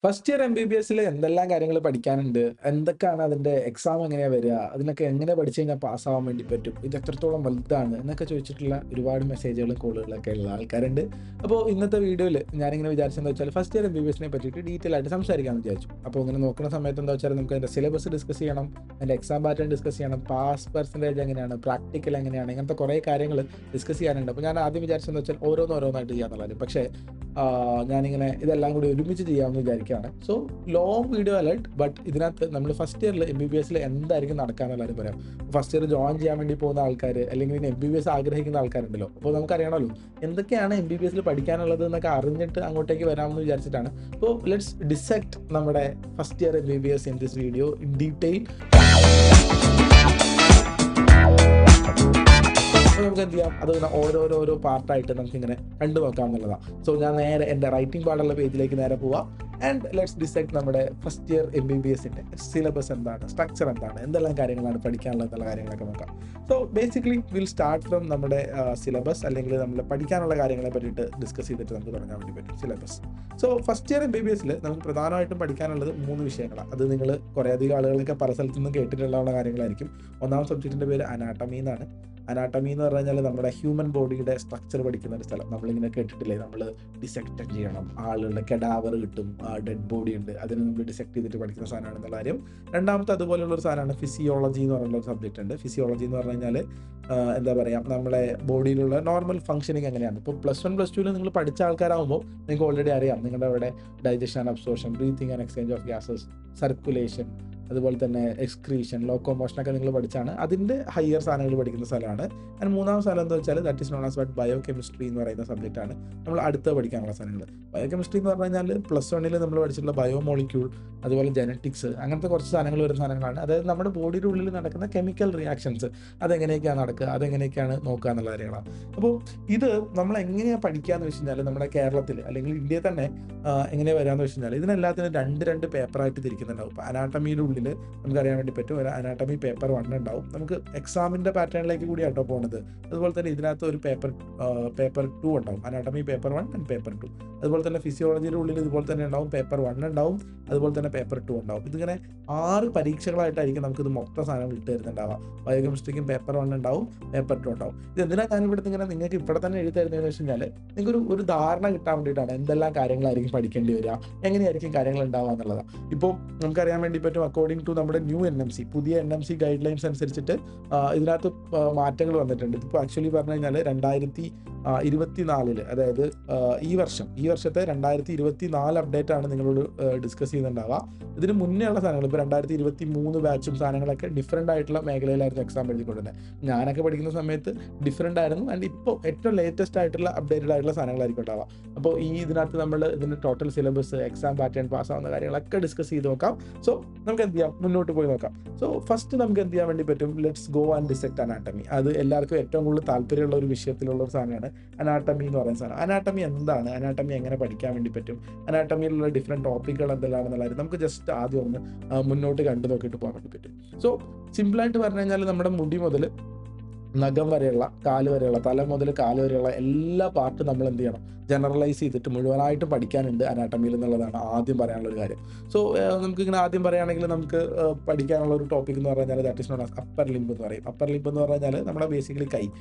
First year MBBSല് എന്തെല്ലാം കാര്യങ്ങൾ പഠിക്കാനുണ്ട്? എന്തൊക്കെയാണ് അതിന്റെ എക്സാം എങ്ങനെയാ വരിക? അതിനൊക്കെ എങ്ങനെ പഠിച്ചു കഴിഞ്ഞാൽ പാസ്സാവാൻ വേണ്ടി പറ്റും? ഇത് എത്രത്തോളം വലുതാണ്? എന്നൊക്കെ ചോദിച്ചിട്ടുള്ള ഒരുപാട് മെസ്സേജുകളും കോളുകളൊക്കെ ഉള്ള ആൾക്കാരുണ്ട്. അപ്പോൾ ഇന്നത്തെ വീഡിയോയിൽ ഞാനിങ്ങനെ വിചാരിച്ചതെന്ന് വെച്ചാൽ ഫസ്റ്റ് ഇയർ MBBSനെ പറ്റിയിട്ട് ഡീറ്റെയിൽ ആയിട്ട് സംസാരിക്കാമെന്ന് വിചാരിച്ചു. അപ്പോൾ ഇങ്ങനെ നോക്കുന്ന സമയത്ത് എന്താ വെച്ചാൽ നമുക്ക് അതിന്റെ സിലബസ് ഡിസ്കസ് ചെയ്യണം, അതിന്റെ എക്സാം പാറ്റേൺ ഡിസ്കസ് ചെയ്യണം, പാസ് പെർസെന്റേജ് എങ്ങനെയാണ്, പ്രാക്ടിക്കൽ എങ്ങനെയാണ്, ഇങ്ങനത്തെ കുറേ കാര്യങ്ങൾ ഡിസ്കസ് ചെയ്യാനുണ്ട്. അപ്പോൾ ഞാൻ ആദ്യം വിചാരിച്ചതെന്ന് വെച്ചാൽ ഓരോന്നോരോന്നായിട്ട് ചെയ്യാന്നുള്ളത്. പക്ഷേ ഞാനിങ്ങനെ ഇതെല്ലാം കൂടി ഒരുമിച്ച് ചെയ്യാമെന്ന് വിചാരിക്കുകയാണ്. So long video alert, but ഇതിനകത്ത് നമ്മൾ ഫസ്റ്റ് ഇയറിൽ MBBSൽ എന്തായിരിക്കും നടക്കാന്നുള്ളവരും പറയാം. ഫസ്റ്റ് ഇയർ ജോയിൻ ചെയ്യാൻ വേണ്ടി പോകുന്ന ആൾക്കാർ, അല്ലെങ്കിൽ ഇനി MBBS ആഗ്രഹിക്കുന്ന ആൾക്കാരുണ്ടല്ലോ. അപ്പോൾ നമുക്കറിയണമല്ലോ എന്തൊക്കെയാണ് MBBSൽ പഠിക്കാനുള്ളത് എന്നൊക്കെ അറിഞ്ഞിട്ട് അങ്ങോട്ടേക്ക് വരാമെന്ന് വിചാരിച്ചിട്ടാണ്. അപ്പോൾ ലെറ്റ്സ് ഡിസെക്ട് നമ്മുടെ first year MBBS in this video in detail. അപ്പോൾ നമുക്ക് എന്ത് ചെയ്യാം, അത് ഓരോരോ പാർട്ടായിട്ട് നമുക്കിങ്ങനെ കണ്ടു നോക്കാം എന്നുള്ളതാണ്. സോ ഞാൻ നേരെ എൻ്റെ റൈറ്റിംഗ് പാടുള്ള പേജിലേക്ക് നേരെ പോവാം. ആൻഡ് ലെറ്റ്സ് ഡിസൈഡ് നമ്മുടെ ഫസ്റ്റ് ഇയർ MBBSൻ്റെ സിലബസ് എന്താണ്, സ്ട്രക്ചർ എന്താണ്, എന്തെല്ലാം കാര്യങ്ങളാണ് പഠിക്കാനുള്ളത് എന്നുള്ള കാര്യങ്ങളൊക്കെ നോക്കാം. So basically will start from നമ്മുടെ സിലബസ്, അല്ലെങ്കിൽ നമ്മൾ പഠിക്കാനുള്ള കാര്യങ്ങളെ പറ്റിയിട്ട് ഡിസ്കസ് ചെയ്തിട്ട് നമുക്ക് തുടങ്ങാൻ വേണ്ടി പറ്റും സിലബസ്. സോ ഫസ്റ്റ് ഇയർ MBBSൽ നമുക്ക് പ്രധാനമായിട്ടും പഠിക്കാനുള്ളത് 3 വിഷയങ്ങളാണ്. അത് നിങ്ങൾ കുറേയധികം ആളുകളൊക്കെ പല സ്ഥലത്തു നിന്നും കേട്ടിട്ടുള്ള കാര്യങ്ങളായിരിക്കും. ഒന്നാം സബ്ജക്റ്റിൻ്റെ പേര് അനാട്ടമി എന്നാണ്. അനാട്ടമി എന്ന് പറഞ്ഞു കഴിഞ്ഞാൽ നമ്മുടെ ഹ്യൂമൻ ബോഡിയുടെ സ്ട്രക്ചർ പഠിക്കുന്ന ഒരു സ്ഥലം. നമ്മളിങ്ങനെ കേട്ടിട്ടില്ലേ, നമ്മൾ ഡിസെക്ട് ചെയ്യണം, ആളുകളുടെ കെഡാവർ കിട്ടും, ഡെഡ് ബോഡി ഉണ്ട്, അതിന് നമ്മൾ ഡിസെക്ട് ചെയ്തിട്ട് പഠിക്കുന്ന സാധനമാണെന്നുള്ള കാര്യം. രണ്ടാമത്തെ അതുപോലെയുള്ള ഒരു സാധനമാണ് ഫിസിയോളജി എന്ന് പറയുന്ന ഒരു സബ്ജക്റ്റ് ഉണ്ട്. ഫിസിയോളജി എന്ന് പറഞ്ഞു കഴിഞ്ഞാൽ എന്താ പറയുക, നമ്മളെ ബോഡിയിലുള്ള നോർമൽ ഫംഗ്ഷനിങ് എങ്ങനെയാണ്. ഇപ്പോൾ +1 +2 നിങ്ങൾ പഠിച്ച ആൾക്കാരാകുമ്പോൾ നിങ്ങൾക്ക് ഓൾറെഡി അറിയാം നിങ്ങളുടെ അവിടെ digestion and absorption, breathing and exchange of gases, circulation, അതുപോലെ തന്നെ എക്സ്ക്രീഷൻ, ലോക്കോമോഷനൊക്കെ നിങ്ങൾ പഠിച്ചാണ്. അതിൻ്റെ ഹയർ സാധനങ്ങൾ പഠിക്കുന്ന സ്ഥലമാണ്. ആൻഡ് മൂന്നാം സ്ഥലം എന്താ വെച്ചാൽ that is known as but biochemistry എന്ന് പറയുന്ന സബ്ജക്റ്റാണ് നമ്മൾ അടുത്ത് പഠിക്കാനുള്ള സാധനങ്ങൾ. ബയോകെമിസ്ട്രി എന്ന് പറഞ്ഞു കഴിഞ്ഞാൽ +1 നമ്മൾ പഠിച്ചിട്ടുള്ള ബയോമോളിക്യൂൾ, അതുപോലെ ജെനറ്റിക്സ്, അങ്ങനത്തെ കുറച്ച് സാധനങ്ങൾ വരുന്ന സാധനങ്ങളാണ്. അതായത് നമ്മുടെ ബോഡിയുടെ ഉള്ളിൽ നടക്കുന്ന കെമിക്കൽ റിയാക്ഷൻസ് അതെങ്ങനെയൊക്കെയാണ് നടക്കുക, അതെങ്ങനെയൊക്കെയാണ് നോക്കുക എന്നുള്ള കാര്യങ്ങളാണ്. അപ്പോൾ ഇത് നമ്മൾ എങ്ങനെയാണ് പഠിക്കുക എന്ന് വെച്ച് കഴിഞ്ഞാൽ നമ്മുടെ കേരളത്തിൽ അല്ലെങ്കിൽ ഇന്ത്യയിൽ തന്നെ എങ്ങനെയാണ് വരാമെന്ന് വെച്ച് കഴിഞ്ഞാൽ ഇതിനെല്ലാത്തിനും രണ്ട് പേപ്പറായിട്ട് തിരിക്കുന്നുണ്ടാവും. ഇപ്പോൾ അനാട്ടമിയുടെ ഉള്ളിൽ നമുക്ക് അറിയാൻ വേണ്ടി പറ്റും, ഒരു അനാട്ടമി പേപ്പർ 1 ഉണ്ടാവും. നമുക്ക് എക്സാമിൻ്റെ പാറ്റേണിലേക്ക് കൂടി ആട്ടോ പോകുന്നത്. അതുപോലെ തന്നെ ഇതിനകത്ത് ഒരു പേപ്പർ 2 ഉണ്ടാവും, അനാട്ടമി പേപ്പർ 1 ആൻഡ് പേപ്പർ 2. അതുപോലെ തന്നെ ഫിസിയോളജിയുടെ ഉള്ളിൽ ഇതുപോലെ തന്നെ ഉണ്ടാവും, പേപ്പർ 1 ഉണ്ടാവും, അതുപോലെ തന്നെ പേപ്പർ 2 ഉണ്ടാവും. ഇതിങ്ങനെ 6 പരീക്ഷകളായിട്ടായിരിക്കും നമുക്കിത് മൊത്തം സാധനങ്ങൾ ഇട്ട് തരുന്നുണ്ടാവുക. ബയോകെമിസ്ട്രിക്കും പേപ്പർ 1 ഉണ്ടാവും, പേപ്പർ 2 ഉണ്ടാവും. ഇത് എന്തിനാണ് ഞാനിവിടുത്തെ ഇങ്ങനെ നിങ്ങൾക്ക് ഇവിടെ തന്നെ എഴുതി തരുന്നതെന്ന് വെച്ച് കഴിഞ്ഞാൽ നിങ്ങൾക്ക് ഒരു ധാരണ കിട്ടാൻ വേണ്ടിയിട്ടാണ് എന്തെല്ലാം കാര്യങ്ങളായിരിക്കും പഠിക്കേണ്ടി വരിക, എങ്ങനെയായിരിക്കും കാര്യങ്ങൾ ഉണ്ടാവുക എന്നുള്ളതാണ്. ഇപ്പോൾ നമുക്കറിയാൻ വേണ്ടി പറ്റും, അക്കോർഡിംഗ് ടു നമ്മുടെ ന്യൂ NMC, പുതിയ NMC ഗൈഡ് ലൈൻസ് അനുസരിച്ചിട്ട് ഇതിനകത്ത് മാറ്റങ്ങൾ വന്നിട്ടുണ്ട്. ഇതിപ്പോൾ ആക്ച്വലി പറഞ്ഞു കഴിഞ്ഞാൽ 2024, അതായത് ഈ വർഷത്തെ 2024 അപ്ഡേറ്റ് ആണ് നിങ്ങളോട് ഡിസ്കസ് ചെയ്യുന്നുണ്ടാവുക. ഇതിന് മുന്നേ ഉള്ള സാധനങ്ങൾ ഇപ്പോൾ 2023 ബാച്ചും സാധനങ്ങളൊക്കെ ഡിഫറെൻ്റ് ആയിട്ടുള്ള മേഖലയിലായിരുന്നു എക്സാം എഴുതിക്കൊണ്ടിരുന്നത്. ഞാനൊക്കെ പഠിക്കുന്ന സമയത്ത് ഡിഫറെൻ്റ് ആയിരുന്നു. ആൻഡ് ഇപ്പോൾ ഏറ്റവും ലേറ്റസ്റ്റ് ആയിട്ടുള്ള അപ്ഡേറ്റഡ് ആയിട്ടുള്ള സാധനങ്ങളായിരിക്കും ഉണ്ടാവുക. അപ്പോൾ ഇതിനകത്ത് നമ്മൾ ഇതിൻ്റെ ടോട്ടൽ സിലബസ്, എക്സാം പാറ്റേൺ, പാസ്സാവുന്ന കാര്യങ്ങളൊക്കെ ഡിസ്കസ് ചെയ്ത് നോക്കാം. സോ നമുക്ക് എന്ത് ചെയ്യാം, മുന്നോട്ട് പോയി നോക്കാം. സോ ഫസ്റ്റ് നമുക്ക് എന്ത് ചെയ്യാൻ വേണ്ടി പറ്റും, let's go and dissect anatomy. അത് എല്ലാവർക്കും ഏറ്റവും കൂടുതൽ താല്പര്യമുള്ള ഒരു വിഷയത്തിലുള്ള ഒരു സാധനമാണ് അനാട്ടമി എന്ന് പറയുന്ന സാധനം. അനാട്ടമി എന്താണ്, അനാട്ടമി എങ്ങനെ പഠിക്കാൻ വേണ്ടി പറ്റും, അനാട്ടമിയിലുള്ള ഡിഫറെൻറ്റ് ടോപ്പിക്കുകൾ എന്തെല്ലാണെന്നുള്ളത് നമുക്ക് ജസ്റ്റ് ആദ്യം ഒന്ന് മുന്നോട്ട് കണ്ടു നോക്കിയിട്ട് പോകാൻ വേണ്ടി പറ്റും. സോ സിമ്പിളായിട്ട് പറഞ്ഞു കഴിഞ്ഞാൽ നമ്മുടെ മുടി മുതൽ നഖം വരെയുള്ള, കാല് വരെയുള്ള, തല മുതൽ കാല് വരെയുള്ള എല്ലാ പാർട്ടും നമ്മൾ എന്ത് ചെയ്യണം, ജനറലൈസ് ചെയ്തിട്ട് മുഴുവനായിട്ടും പഠിക്കാനുണ്ട് അനാട്ടമിയിൽ എന്നുള്ളതാണ് ആദ്യം പറയാനുള്ള ഒരു കാര്യം. സോ നമുക്കിങ്ങനെ ആദ്യം പറയുകയാണെങ്കിൽ നമുക്ക് പഠിക്കാനുള്ള ഒരു ടോപ്പിക് എന്ന് പറഞ്ഞാൽ that is known as upper limb എന്ന് പറയും. അപ്പർ ലിംബ് എന്ന് പറഞ്ഞാൽ നമ്മുടെ ബേസിക്കലി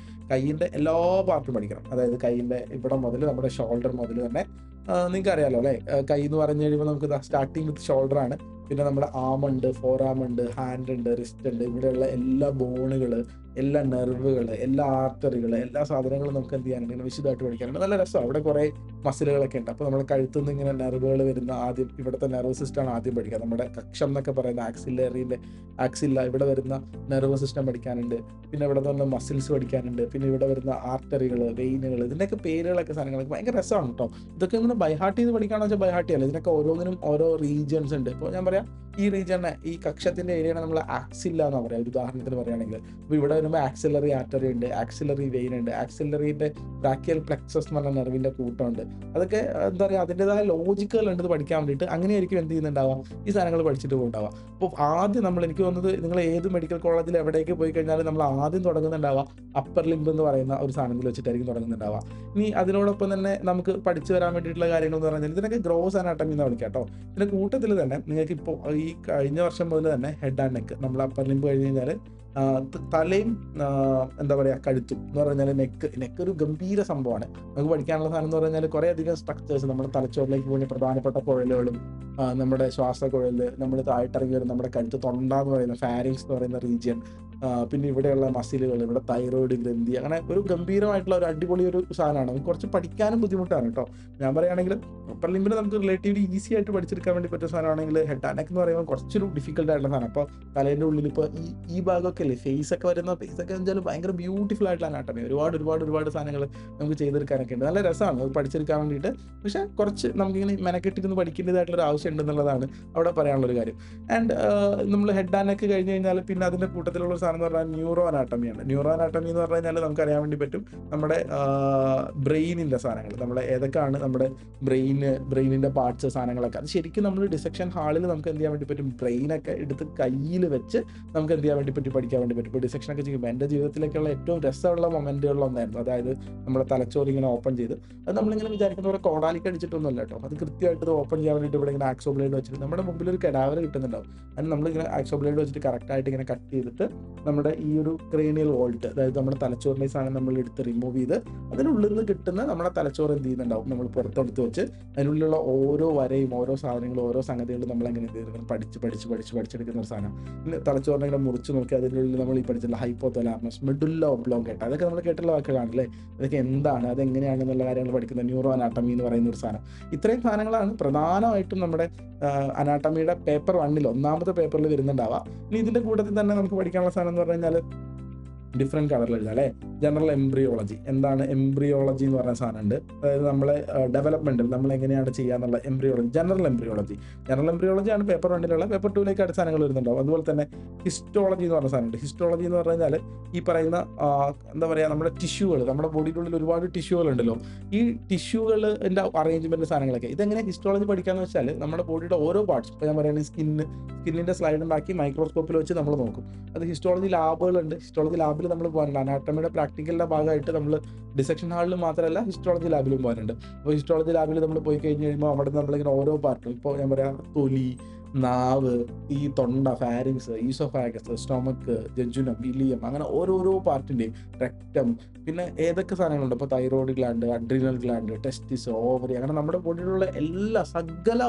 കൈയിൻ്റെ എല്ലാ പാർട്ടും പഠിക്കണം. അതായത് കൈയിൻ്റെ ഇവിടെ മുതൽ നമ്മുടെ ഷോൾഡർ മുതൽ തന്നെ നിങ്ങൾക്ക് അറിയാലോ അല്ലേ, കൈ എന്ന് പറഞ്ഞു കഴിയുമ്പോൾ നമുക്ക് സ്റ്റാർട്ടിങ് വിത്ത് ഷോൾഡർ ആണ്. പിന്നെ നമ്മുടെ ആമുണ്ട്, ഫോർ ആമുണ്ട്, ഹാൻഡ് ഉണ്ട്, റിസ്റ്റ് ഉണ്ട്, ഇവിടെയുള്ള എല്ലാ ബോണുകൾ, എല്ലാ നെർവുകൾ, എല്ലാ ആർട്ടറികൾ, എല്ലാ സാധനങ്ങളും നമുക്ക് എന്ത് ചെയ്യാനുണ്ട്, ഇങ്ങനെ വിശദമായിട്ട് പഠിക്കാനുണ്ട്. നല്ല രസമാണ്. അവിടെ കുറേ മസിലുകളൊക്കെ ഉണ്ട്. അപ്പോൾ നമ്മുടെ കഴുത്തു നിന്ന് ഇങ്ങനെ നെർവുകൾ വരുന്ന ആദ്യം ഇവിടുത്തെ നെർവ് സിസ്റ്റമാണ് ആദ്യം പഠിക്കുക. നമ്മുടെ കക്ഷം എന്നൊക്കെ പറയുന്ന ആക്സില്ല ഇവിടെ വരുന്ന നെർവ് സിസ്റ്റം പഠിക്കാനുണ്ട്. പിന്നെ ഇവിടെ നിന്ന് മസിൽസ് പഠിക്കാനുണ്ട്. പിന്നെ ഇവിടെ വരുന്ന ആർട്ടറികൾ, വെയിനുകൾ, ഇതിൻ്റെയൊക്കെ പേരുകളൊക്കെ സാധനങ്ങളൊക്കെ ഭയങ്കര രസമാണ് കേട്ടോ. ഇതൊക്കെ ഇങ്ങനെ ബൈഹാർട്ട് ചെയ്ത് പഠിക്കുകയാണെന്ന് വെച്ചാൽ ബൈഹാർട്ട് ചെയ്യല്ല. ഇതിനൊക്കെ ഓരോന്നിനും ഓരോ റീജിയൻസ് ഉണ്ട്. ഇപ്പോൾ ഞാൻ പറയാം, ഈ റീജിയനെ, ഈ കക്ഷത്തിൻ്റെ ഏരിയയാണ് നമ്മൾ ആക്സില്ല എന്ന് പറയാം. ഒരു ഉദാഹരണത്തിന് പറയുകയാണെങ്കിൽ ഇപ്പോൾ ഇവിടെ വരുമ്പോൾ ആക്സിലറി ആർട്ടറി ഉണ്ട്, ആക്സിലറി വെയിൻ ഉണ്ട്, ആക്സിലറിൻ്റെ ബ്രാക്കിയൽ പ്ലെക്സസ് എന്ന് പറഞ്ഞ നെർവിൻ്റെ കൂട്ടമുണ്ട്. അതൊക്കെ എന്താ പറയുക, അതിൻ്റെതായ ലോജിക്കുകൾ ഉണ്ട് ഇത് പഠിക്കാൻ വേണ്ടിയിട്ട്. അങ്ങനെയായിരിക്കും എന്ത് ചെയ്യുന്നുണ്ടാവുക, ഈ സാധനങ്ങൾ പഠിച്ചിട്ട് പോകുന്നുണ്ടാവുക. അപ്പോൾ ആദ്യം എനിക്ക് തോന്നുന്നത് നിങ്ങൾ ഏത് മെഡിക്കൽ കോളേജിൽ എവിടേക്ക് പോയി കഴിഞ്ഞാലും നമ്മൾ ആദ്യം തുടങ്ങുന്നുണ്ടാവുക അപ്പർ ലിംബ് എന്ന് പറയുന്ന ഒരു സാധനത്തിൽ വെച്ചിട്ടായിരിക്കും തുടങ്ങുന്നുണ്ടാവുക. ഇനി അതിനോടൊപ്പം തന്നെ നമുക്ക് പഠിച്ചു വരാൻ വേണ്ടിയിട്ടുള്ള ആയിട്ടുള്ള കാര്യങ്ങൾ എന്ന് പറഞ്ഞാൽ ഇതിനൊക്കെ ഗ്രോസ് അനാട്ടമി എന്ന് വിളിക്കാം കേട്ടോ. ഇതിൻ്റെ കൂട്ടത്തിൽ തന്നെ നിങ്ങൾക്ക് ഇപ്പോൾ ഈ കഴിഞ്ഞ വർഷം മുതൽ തന്നെ ഹെഡ് ആൻഡ് നെക്ക്, നമ്മൾ അപ്പർ ലിംബ് കഴിഞ്ഞ് കഴിഞ്ഞാൽ തലയും എന്താ പറയുക കഴുത്തും എന്ന് പറഞ്ഞാൽ നെക്ക് ഒരു ഗംഭീര സംഭവമാണ്. നമുക്ക് പഠിക്കാനുള്ള സാധനം എന്ന് പറഞ്ഞാൽ കുറേ അധികം സ്ട്രക്ചേഴ്സ് നമ്മുടെ തലച്ചോറിലേക്ക് പോകുന്ന പ്രധാനപ്പെട്ട കുഴലുകളും നമ്മുടെ ശ്വാസക്കുഴൽ, നമ്മൾ താഴ്ത്തിറങ്ങി വരും നമ്മുടെ കഴുത്ത്, തൊണ്ട എന്ന് പറയുന്ന ഫാരിങ്സ് എന്ന് പറയുന്ന റീജിയൻ, പിന്നെ ഇവിടെയുള്ള മസിലുകൾ, ഇവിടെ തൈറോയിഡ് ഗ്രന്ഥി, അങ്ങനെ ഒരു ഗംഭീരമായിട്ടുള്ള ഒരു അടിപൊളി ഒരു സാധനമാണ്. നമുക്ക് കുറച്ച് പഠിക്കാനും ബുദ്ധിമുട്ടാണ് കേട്ടോ. ഞാൻ പറയുകയാണെങ്കിൽ അപ്പർ ലിംബിൽ നമുക്ക് റിലേറ്റീവ്ലി ഈസി ആയിട്ട് പഠിച്ചെടുക്കാൻ വേണ്ടി പറ്റിയ സാധനമാണെങ്കിൽ ഹെഡ് ആൻഡ് നെക്ക് എന്ന് പറയുമ്പോൾ കുറച്ചൊരു ഡിഫിക്കൽട്ട് ആയിട്ടുള്ള സാധനം. അപ്പോൾ തലേൻ്റെ ഉള്ളിൽ ഇപ്പോൾ ഈ ഭാഗമൊക്കെ അല്ലേ ഫേസ് ഒക്കെ വരുന്ന, ഫേസ് ഒക്കെ വെച്ചാൽ ഭയങ്കര ബ്യൂട്ടിഫുൾ ആയിട്ടുള്ള അനാട്ടമി, ഒരുപാട് സാധനങ്ങൾ നമുക്ക് ചെയ്തെടുക്കാനൊക്കെ ഉണ്ട്. നല്ല രസമാണ് അത് പഠിച്ചെടുക്കാൻ വേണ്ടിയിട്ട്. പക്ഷേ കുറച്ച് നമുക്കിങ്ങനെ മെനക്കെട്ടിരുന്ന് പഠിക്കേണ്ടതായിട്ടുള്ള ആവശ്യം ഉണ്ടെന്നുള്ളതാണ് അവിടെ പറയാനുള്ളൊരു കാര്യം. ആൻഡ് നമ്മൾ ഹെഡ് ആൻഡ് നെക്ക് കഴിഞ്ഞ് കഴിഞ്ഞാൽ പിന്നെ അതിൻ്റെ കൂട്ടത്തിലുള്ള സാധനം എന്ന് പറഞ്ഞാൽ ന്യൂറോ അനാട്ടമിയാണ്. ന്യൂറോ അനാട്ടമി എന്ന് പറഞ്ഞു കഴിഞ്ഞാൽ നമുക്കറിയാൻ വേണ്ടി പറ്റും നമ്മുടെ ബ്രെയിനിൻ്റെ സാധനങ്ങൾ, നമ്മുടെ ഏതൊക്കെയാണ് നമ്മുടെ ബ്രെയിനിൻ്റെ പാർട്സ് സാധനങ്ങളൊക്കെ. അത് ശരിക്കും നമ്മൾ ഡിസെക്ഷൻ ഹാളിൽ നമുക്ക് എന്ത് ചെയ്യാൻ വേണ്ടി പറ്റും, ബ്രെയിനൊക്കെ എടുത്ത് കയ്യിൽ വെച്ച് നമുക്ക് എന്ത് ചെയ്യാൻ വേണ്ടി പറ്റും, പഠിക്കാൻ വേണ്ടി പറ്റും. ഇപ്പോൾ ഡിസെക്ഷനൊക്കെ ചെയ്യുമ്പോൾ എൻ്റെ ജീവിതത്തിലേക്കുള്ള ഏറ്റവും രസമുള്ള മൊമെൻറ്റുകളിലൊന്നായിരുന്നു. അതായത് നമ്മുടെ തലച്ചോറ് ഇങ്ങനെ ഓപ്പൺ ചെയ്ത്, അത് നമ്മളിങ്ങനെ വിചാരിക്കുന്ന പോലെ കോടാലിക്ക് അടിച്ചിട്ടൊന്നുമല്ല കേട്ടോ. അത് കൃത്യമായിട്ട് ഇത് ഓപ്പൺ ചെയ്യാൻ വേണ്ടിയിട്ട് ഇവിടെ ഇങ്ങനെ ആക്സോ ബ്ലേഡ് വെച്ചിട്ട് നമ്മുടെ മുമ്പിൽ ഒരു കെഡാവർ കിട്ടുന്നുണ്ടാവും. അത് നമ്മളിങ്ങനെ ആക്സോ ബ്ലേഡ് വെച്ചിട്ട് കറക്റ്റായിട്ട് ഇങ്ങനെ കട്ട് ചെയ്തിട്ട് നമ്മുടെ ഈ ഒരു ക്രേനിയൽ വോൾട്ട്, അതായത് നമ്മുടെ തലച്ചോറിൻ്റെ സാധനം നമ്മൾ എടുത്ത് റിമൂവ് ചെയ്ത് അതിനുള്ളിൽ നിന്ന് കിട്ടുന്ന നമ്മുടെ തലച്ചോറ് എന്ത് ചെയ്യുന്നുണ്ടാവും, നമ്മൾ പുറത്തെടുത്ത് വെച്ച് അതിനുള്ളിലുള്ള ഓരോ വരയും ഓരോ സാധനങ്ങളും ഓരോ സംഗതികളും നമ്മളെങ്ങനെ എന്ത് ചെയ്തിരിക്കണം, പഠിച്ചെടുക്കുന്ന ഒരു സാധനം. പിന്നെ തലച്ചോറിനെ ഇങ്ങനെ മുറിച്ച് നോക്കി അതിനുള്ളിൽ നമ്മൾ ഈ പഠിച്ചിട്ടുള്ള ഹൈപ്പോതലാമസ്, മെഡുല്ല ഒബ്ലോങ്കേട്ട, അതൊക്കെ നമ്മൾ കേട്ടുള്ള വാക്കുകളാണല്ലേ. അതൊക്കെ എന്താണ്, അതെങ്ങനെയാണെന്നുള്ള കാര്യങ്ങൾ പഠിക്കുന്ന ന്യൂറോ അനാട്ടമി എന്ന് പറയുന്ന ഒരു സാധനം. ഇത്രയും സാധനങ്ങളാണ് പ്രധാനമായിട്ടും നമ്മുടെ അനാട്ടമിയുടെ പേപ്പർ 1 ഒന്നാമത്തെ പേപ്പറിൽ വരുന്നുണ്ടാവുക. ഇനി ഇതിൻ്റെ കൂട്ടത്തിൽ തന്നെ നമുക്ക് പഠിക്കാനുള്ള സാധനം എന്ന് പറഞ്ഞു കഴിഞ്ഞാൽ ഡിഫറെൻറ്റ് കളറിൽ എഴുതാം അല്ലേ. ജനറൽ എംബ്രിയോളജി, എന്താണ് എംബ്രിയോളജി എന്ന് പറഞ്ഞ സാധനമുണ്ട്. അതായത് നമ്മളെ ഡെവലപ്മെൻറ്റിൽ നമ്മൾ എങ്ങനെയാണ് ചെയ്യാന്നുള്ള എംബ്രിയോളജി, ജനറൽ എംബ്രിയോളജി ആണ് പേപ്പർ 1 പേപ്പർ 2 അടുത്ത സാധനങ്ങൾ വരുന്നുണ്ടാവും. അതുപോലെ തന്നെ ഹിസ്റ്റോളജി എന്ന് പറഞ്ഞ സാധനമുണ്ട്. ഹിസ്റ്റോളജി എന്ന് പറഞ്ഞു കഴിഞ്ഞാൽ ഈ പറയുന്ന എന്താ പറയുക, നമ്മുടെ ടിഷ്യൂകൾ, നമ്മുടെ ബോഡിയിലുള്ളിൽ ഒരുപാട് ടിഷ്യൂകൾ ഉണ്ടല്ലോ, ഈ ടിഷ്യൂകളിൻ്റെ അറേഞ്ച്മെൻറ്റ് സാധനങ്ങളൊക്കെ. ഇതെങ്ങനെ ഹിസ്റ്റോളജി പഠിക്കാന്ന് വെച്ചാൽ നമ്മുടെ ബോഡിയുടെ ഓരോ പാർട്സ്, ഇപ്പോൾ ഞാൻ പറയുന്നത് സ്കിന്നിൻ്റെ സ്ലൈഡ് ഉണ്ടാക്കി മൈക്രോസ്കോപ്പിൽ വെച്ച് നമ്മൾ നോക്കും. അത് ഹിസ്റ്റോളജി ലാബുകളുണ്ട്. ഹിസ്റ്റോളജി ലാബിൽ നമ്മൾ പോകാനുണ്ട്. അനാട്ടമിയുടെ പ്രാക്ടിക്കലിൻ്റെ ഭാഗമായിട്ട് നമ്മൾ ഡിസെക്ഷൻ ഹാളിൽ മാത്രമല്ല ഹിസ്റ്റോളജി ലാബിലും പോകാനുണ്ട്. അപ്പോൾ ഹിസ്റ്റോളജി ലാബിൽ നമ്മൾ പോയി കഴിഞ്ഞ് കഴിയുമ്പോൾ അവിടെ നമ്മളിങ്ങനെ ഓരോ പാർട്ടും, ഇപ്പോൾ ഞാൻ പറയാം തൊലി, നാവ്, ഈ തൊണ്ട, pharynx, oesophagus, stomach, jejunum, ileum, അങ്ങനെ ഓരോരോ പാർട്ടിൻ്റെയും, റെക്റ്റം, പിന്നെ ഏതൊക്കെ സാധനങ്ങളുണ്ട്, ഇപ്പോൾ thyroid gland, adrenal gland, testis, ovary, അങ്ങനെ നമ്മുടെ ബോഡിയിലുള്ള എല്ലാ സകല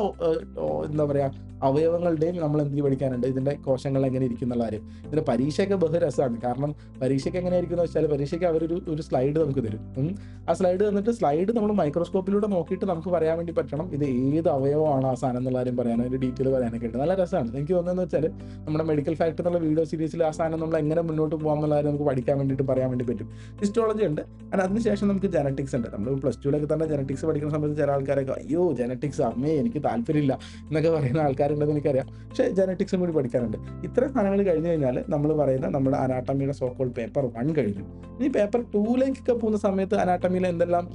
എന്താ പറയുക അവയവങ്ങളുടെയും നമ്മൾ എന്ത് പഠിക്കാനുണ്ട്, ഇതിൻ്റെ കോശങ്ങൾ എങ്ങനെ ഇരിക്കും എന്നുള്ള കാര്യം. ഇതിൻ്റെ പരീക്ഷയൊക്കെ ബഹുരസമാണ്. കാരണം പരീക്ഷയ്ക്ക് എങ്ങനെയായിരിക്കും എന്ന് വെച്ചാൽ പരീക്ഷയ്ക്ക് അവരൊരു സ്ലൈഡ് നമുക്ക് തരും. ആ സ്ലൈഡ് തന്നിട്ട് സ്ലൈഡ് നമ്മൾ മൈക്രോസ്കോപ്പിലൂടെ നോക്കിയിട്ട് നമുക്ക് പറയാൻ വേണ്ടി പറ്റണം ഇത് ഏത് അവയവമാണ് ആ സാധനം എന്നുള്ള കാര്യം പറയാൻ, അതിൻ്റെ ഡീറ്റെയിൽ പറയാനൊക്കെ ഉണ്ട്. നല്ല രസമാണ്. എനിക്ക് തോന്നുന്നതെന്ന് വെച്ചാൽ നമ്മുടെ മെഡിക്കൽ ഫാക്ട് എന്നുള്ള വീഡിയോ സീരീസിൽ ആ സാധനം നമ്മൾ എങ്ങനെ മുന്നോട്ട് പോകാം എന്നുള്ള കാര്യം നമുക്ക് പഠിക്കാൻ വേണ്ടിയിട്ട് പറയാൻ വേണ്ടി പറ്റും. ഹിസ്റ്റോളജി ഉണ്ട്. അതിനുശേഷം നമുക്ക് ജനറ്റിക്സ് ഉണ്ട്. നമ്മൾ +2 തന്നെ ജനറ്റിക്സ് പഠിക്കുന്ന സമയത്ത് ചില ആൾക്കാരൊക്കെ അയ്യോ ജനറ്റിക്സ് അമ്മേ എനിക്ക് താല്പര്യമില്ല എന്നൊക്കെ പറയുന്ന ആൾക്കാരുണ്ടെന്ന് എനിക്കറിയാം. പക്ഷേ ജനറ്റിക്സും കൂടി പഠിക്കാനുണ്ട്. ഇത്രയും സാധനങ്ങൾ കഴിഞ്ഞ് കഴിഞ്ഞാൽ നമ്മൾ പറയുന്ന നമ്മുടെ അനാട്ടമിയുടെ സോക്കോൾ പേപ്പർ 1 കഴിഞ്ഞു. ഇനി പേപ്പർ 2 പോകുന്ന സമയത്ത് അനാട്ടമിയിൽ എന്തെല്ലാം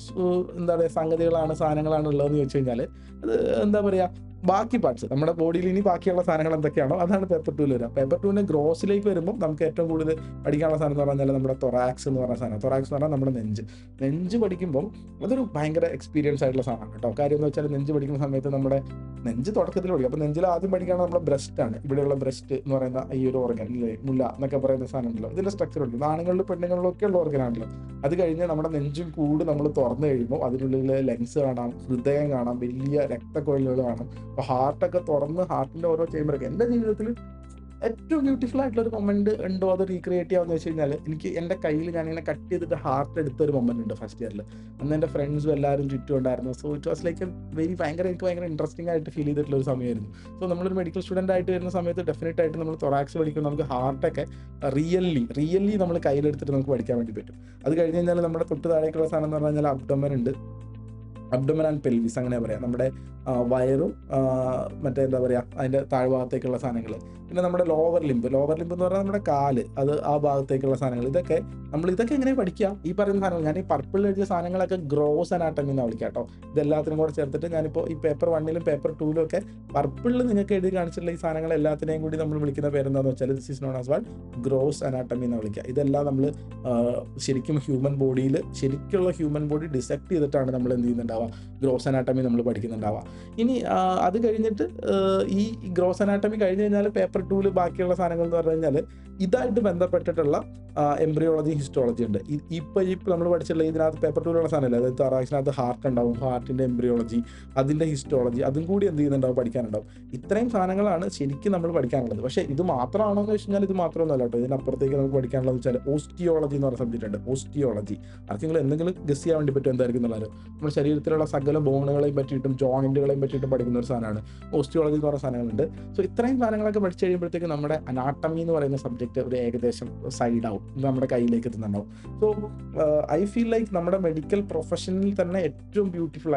എന്താ പറയുക സംഗതികളാണ് സാധനങ്ങളാണ് ഉള്ളതെന്ന് ചോദിച്ചു കഴിഞ്ഞാൽ അത് എന്താ പറയുക ബാക്കി പാർട്സ് നമ്മുടെ ബോഡിയിൽ ഇനി ബാക്കിയുള്ള സാധനങ്ങൾ എന്തൊക്കെയാണോ അതാണ് പേപ്പർ 2 വരിക. പേപ്പർ 2 ഗ്രോസിലേക്ക് വരുമ്പോൾ നമുക്ക് ഏറ്റവും കൂടുതൽ പഠിക്കാനുള്ള സാധനം എന്ന് പറഞ്ഞാൽ നമ്മുടെ തൊറാക്സ് എന്ന് പറഞ്ഞ സാധനം. തൊറാക്സ് എന്ന് പറഞ്ഞാൽ നമ്മുടെ നെഞ്ച് പഠിക്കുമ്പോൾ അതൊരു ഭയങ്കര എക്സ്പീരിയൻസ് ആയിട്ടുള്ള സാധനമാണ് കേട്ടോ. കാര്യം എന്ന് വെച്ചാൽ നെഞ്ച് പഠിക്കുന്ന സമയത്ത് നമ്മുടെ നെഞ്ച് തുടക്കത്തിൽ പഠിക്കും. അപ്പോൾ നെഞ്ചിൽ ആദ്യം പഠിക്കുകയാണ് നമ്മുടെ ബ്രസ്റ്റാണ്. ഇവിടെയുള്ള ബ്രസ്റ്റ് എന്ന് പറയുന്ന ഈ ഒരു ഓർഗൻ ഇല്ലേ, മുല്ല എന്നൊക്കെ പറയുന്ന സാധനമുണ്ടല്ലോ. ഇതിൻ്റെ സ്ട്രക്ചർ ഉണ്ട്. ആണുങ്ങളിലും പെണ്ണുങ്ങളിലും ഒക്കെ ഉള്ള ഓർഗനാണല്ലോ. അത് കഴിഞ്ഞ് നമ്മുടെ നെഞ്ചും കൂട് നമ്മൾ തുറന്നു കഴിയുമ്പോൾ അതിനുള്ളിൽ ലെങ്സ് കാണാം, ഹൃദയം കാണാം, വലിയ രക്തക്കൊഴലുകൾ കാണാം. അപ്പോൾ ഹാർട്ടൊക്കെ തുറന്ന് ഹാർട്ടിൻ്റെ ഓരോ ചേമ്പറൊക്കെ എൻ്റെ ജീവിതത്തിൽ ഏറ്റവും ബ്യൂട്ടിഫുൾ ആയിട്ടുള്ളൊരു മൊമെൻറ്റ് ഉണ്ടോ അത് റീക്രിയേറ്റ് ചെയ്യാമെന്ന് വെച്ച് കഴിഞ്ഞാൽ എനിക്ക് എൻ്റെ കയ്യിൽ ഞാനിങ്ങനെ കട്ട് ചെയ്തിട്ട് ഹാർട്ട് എടുത്തൊരു മൊമെൻറ്റ് ഉണ്ട് ഫസ്റ്റ് ഇയറിൽ. അന്ന് എൻ്റെ ഫ്രണ്ട്സും എല്ലാവരും ചുറ്റും ഉണ്ടായിരുന്നു. സോ ഇറ്റ് വാസ് ലൈക്ക് എനിക്ക് ഭയങ്കര ഇൻട്രസ്റ്റിംഗ് ആയിട്ട് ഫീൽ ചെയ്തിട്ടുള്ളൊരു സമയമായിരുന്നു. സോ നമ്മളൊരു മെഡിക്കൽ സ്റ്റുഡൻ്റ് ആയിട്ട് വരുന്ന സമയത്ത് ഡെഫിനറ്റ് ആയിട്ട് നമ്മൾ തൊറാക്സ് പഠിക്കുമ്പോൾ നമുക്ക് ഹാർട്ടൊക്കെ റിയലി നമ്മൾ കയ്യിലെടുത്തിട്ട് നമുക്ക് പഠിക്കാൻ വേണ്ടി പറ്റും. അത് കഴിഞ്ഞ് കഴിഞ്ഞാൽ നമ്മുടെ തൊട്ട് താഴേക്കുള്ള സാധനം എന്ന് പറഞ്ഞു കഴിഞ്ഞാൽ അബ്ഡോമൻ ഉണ്ട്. അബ്ഡോമൻ ആൻഡ് പെൽവിസ് അങ്ങനെ പറയാം. നമ്മുടെ വയറും മറ്റേ എന്താ പറയുക അതിൻ്റെ താഴ്ഭാഗത്തേക്കുള്ള സാധനങ്ങൾ. പിന്നെ നമ്മുടെ ലോവർ ലിംബ് എന്ന് പറഞ്ഞാൽ നമ്മുടെ കാല്, അത് ആ ഭാഗത്തേക്കുള്ള സാധനങ്ങൾ. ഇതൊക്കെ എങ്ങനെ പഠിക്കുക ഈ പറയുന്ന സാധനങ്ങൾ. ഞാൻ ഈ പർപ്പിൾ എഴുതിയ സാധനങ്ങളൊക്കെ ഗ്രോസ് അനാട്ടമി എന്നാണ് വിളിക്കുക കേട്ടോ. ഇതെല്ലാത്തിനും കൂടെ ചേർത്തിട്ട് ഞാനിപ്പോൾ ഈ പേപ്പർ 1 പേപ്പർ 2 ഒക്കെ പർപ്പിളിൽ നിങ്ങൾക്ക് എഴുതി കാണിച്ചിട്ടുള്ള ഈ സാധനങ്ങൾ എല്ലാത്തിനെയും കൂടി നമ്മൾ വിളിക്കുന്ന പേരെന്താണെന്ന് വെച്ചാൽ this is known as what gross anatomy എന്ന് വിളിക്കുക. ഇതെല്ലാം നമ്മൾ ശരിക്കും ഹ്യൂമൻ ബോഡിയിൽ ശരിക്കുള്ള ഹ്യൂമൻ ബോഡി ഡിസെക്ട് ചെയ്തിട്ടാണ് നമ്മൾ എന്ത് ചെയ്യുന്നുണ്ടാവുക പഠിക്കുന്നുണ്ടാവുക, ഗ്രോസ് അനാട്ടമി നമ്മൾ പഠിക്കുന്നുണ്ടാവുക. ഇനി അത് കഴിഞ്ഞിട്ട് ഈ ഗ്രോസ് അനാട്ടമി കഴിഞ്ഞ് കഴിഞ്ഞാൽ പേപ്പർ 2 ബാക്കിയുള്ള സാധനങ്ങൾ എന്ന് പറഞ്ഞു കഴിഞ്ഞാൽ ഇതായിട്ട് ബന്ധപ്പെട്ടിട്ടുള്ള എംബ്രിയോളജി, ഹിസ്റ്റോളജി ഉണ്ട്. ഇപ്പോൾ നമ്മൾ പഠിച്ചിട്ടുള്ള ഇതിനകത്ത് പേപ്പർ 2 സാധനമല്ലേ, അതായത് തറാക്സിനകത്ത് ഹാർട്ട് ഉണ്ടാവും, ഹാർട്ടിൻ്റെ എംബ്രിയോളജി, അതിൻ്റെ ഹിസ്റ്റോളജി, അതും കൂടി എന്ത് ചെയ്യുന്നുണ്ടാവും, പഠിക്കാനുണ്ടാവും. ഇത്രയും സാധനങ്ങളാണ് ശരിക്കും നമ്മൾ പഠിക്കാനുള്ളത്. പക്ഷേ ഇത് മാത്രമാണോ എന്ന് വെച്ച് കഴിഞ്ഞാൽ ഇത് മാത്രമൊന്നുമല്ല കേട്ടോ. ഇതിനപ്പുറത്തേക്ക് നമുക്ക് പഠിക്കാനുള്ളത് വെച്ചാൽ ഓസ്റ്റിയോളജി എന്ന് പറഞ്ഞ സബ്ജക്റ്റ് ഉണ്ട്. ഓസ്റ്റിയോളജി ആർക്കെങ്കിലും എന്തെങ്കിലും ഗസ് ചെയ്യാൻ വേണ്ടി പറ്റും എന്തായിരിക്കും എന്നുള്ളത്. നമ്മുടെ ശരീരത്തിലുള്ള സകല ബോണുകളെയും പറ്റിയിട്ടും ജോയിന്റുകളെയും പറ്റിയിട്ടും പഠിക്കുന്ന ഒരു സാധനമാണ് ഓസ്റ്റിയോളജി എന്ന് പറയുന്ന സാധനങ്ങളുണ്ട്. സോ ഇത്രയും സാധനങ്ങളൊക്കെ പഠിച്ചു കഴിയുമ്പോഴത്തേക്ക് നമ്മുടെ അനാട്ടമി എന്ന് പറയുന്ന സബ്ജക്റ്റ് ഒരു ഏകദേശം സൈഡ് ആവും, നമ്മുടെ കയ്യിലേക്ക് എത്തുന്നുണ്ടാവും. സോ ഐ ഫീൽ ലൈക്ക് നമ്മുടെ മെഡിക്കൽ പ്രൊഫഷനിൽ തന്നെ ഏറ്റവും ബ്യൂട്ടിഫുൾ